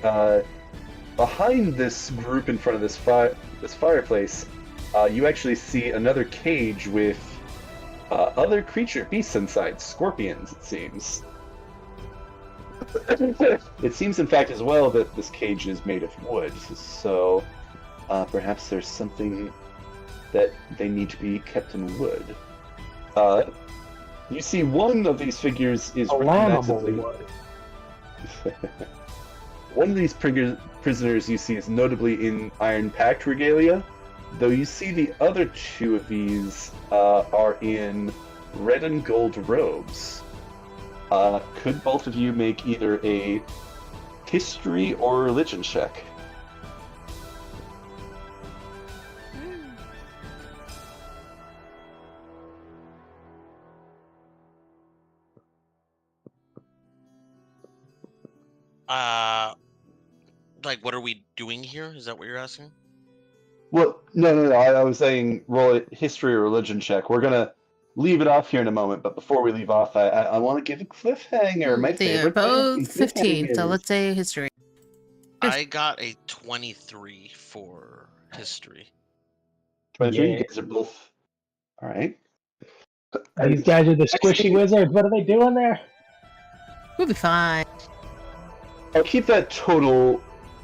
behind this group in front of this fireplace, you actually see another cage with other beasts inside, scorpions, it seems. It seems, in fact, as well, that this cage is made of wood, so perhaps there's something that they need to be kept in wood. You see one of these figures is recognizably... One of these prisoners you see is notably in Iron Pact regalia, though you see the other two of these are in red and gold robes. Could both of you make either a history or religion check? Like, what are we doing here? Is that what you're asking? Well, no. I was saying roll a history or religion check. We're gonna leave it off here in a moment, but before we leave off, I want to give a cliffhanger. My They are favorite both thing, 15, so cliffhangers. let's say history. I got a 23 for history. 23, Yeah. you guys are both... Alright. These guys are the squishy wizards. What are they doing there? We'll be fine. I'll keep that total,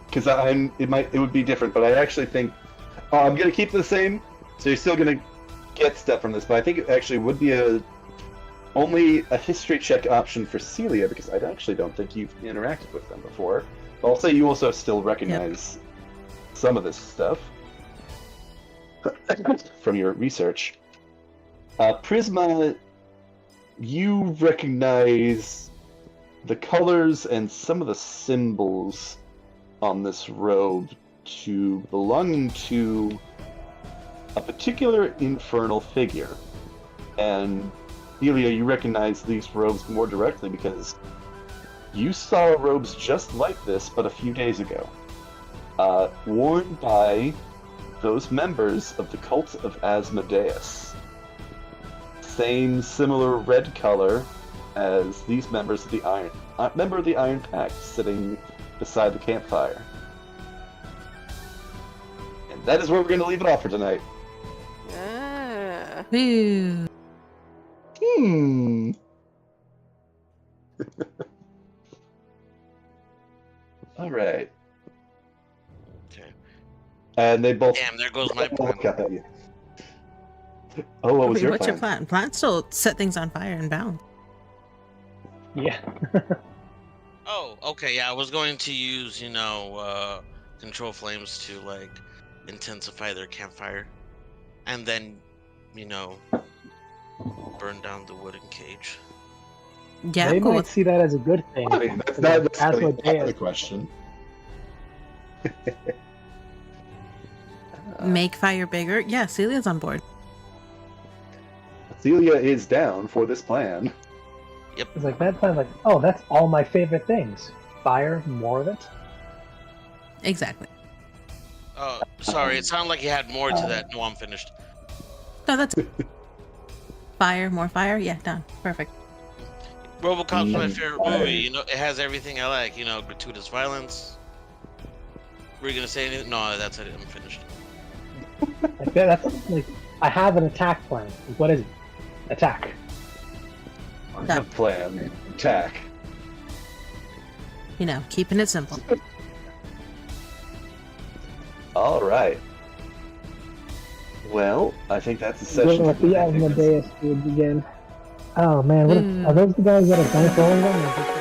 because it would be different, but I actually think... I'm going to keep it the same, so you're still going to get stuff from this, but I think it actually would be only a history check option for Celia, because I actually don't think you've interacted with them before. But I'll say you also still recognize some of this stuff from your research. Prisma, you recognize the colors and some of the symbols on this robe to belonging to a particular infernal figure. And Celia, you recognize these robes more directly because you saw robes just like this but a few days ago, worn by those members of the cult of Asmodeus. Same similar red color as these members of the member of the Iron Pact sitting beside the campfire. And that is where we're going to leave it off for tonight. Ah. Ooh. All right. Okay. And they both Damn, there goes my plan. look up at you. Oh, what was Wait, your what's plan? your plan? Plan still set things on fire and bound. Yeah. Oh, okay, yeah, I was going to use, control flames to, like, intensify their campfire. And then, burn down the wooden cage. Yeah, They cool. might see that as a good thing. I mean, that's As really what not they the question. Make fire bigger. Yeah, Celia's on board. Celia is down for this plan. It's like that sounds like, oh, that's all my favorite things. Fire, more of it. Exactly. Oh, sorry, it sounded like you had more to that. No, I'm finished. No, that's fire, more fire. Yeah, done. Perfect. RoboCop's my favorite movie. It has everything I like. Gratuitous violence. Were you gonna say anything? No, that's it. I'm finished. Like that's like, I have an attack plan. Like, what is it? Attack. Done. Plan. Attack. Keeping it simple. All right. Well, I think that's a session. With the Asmodeus dude again. Oh man, are those the guys that are blindfolding them?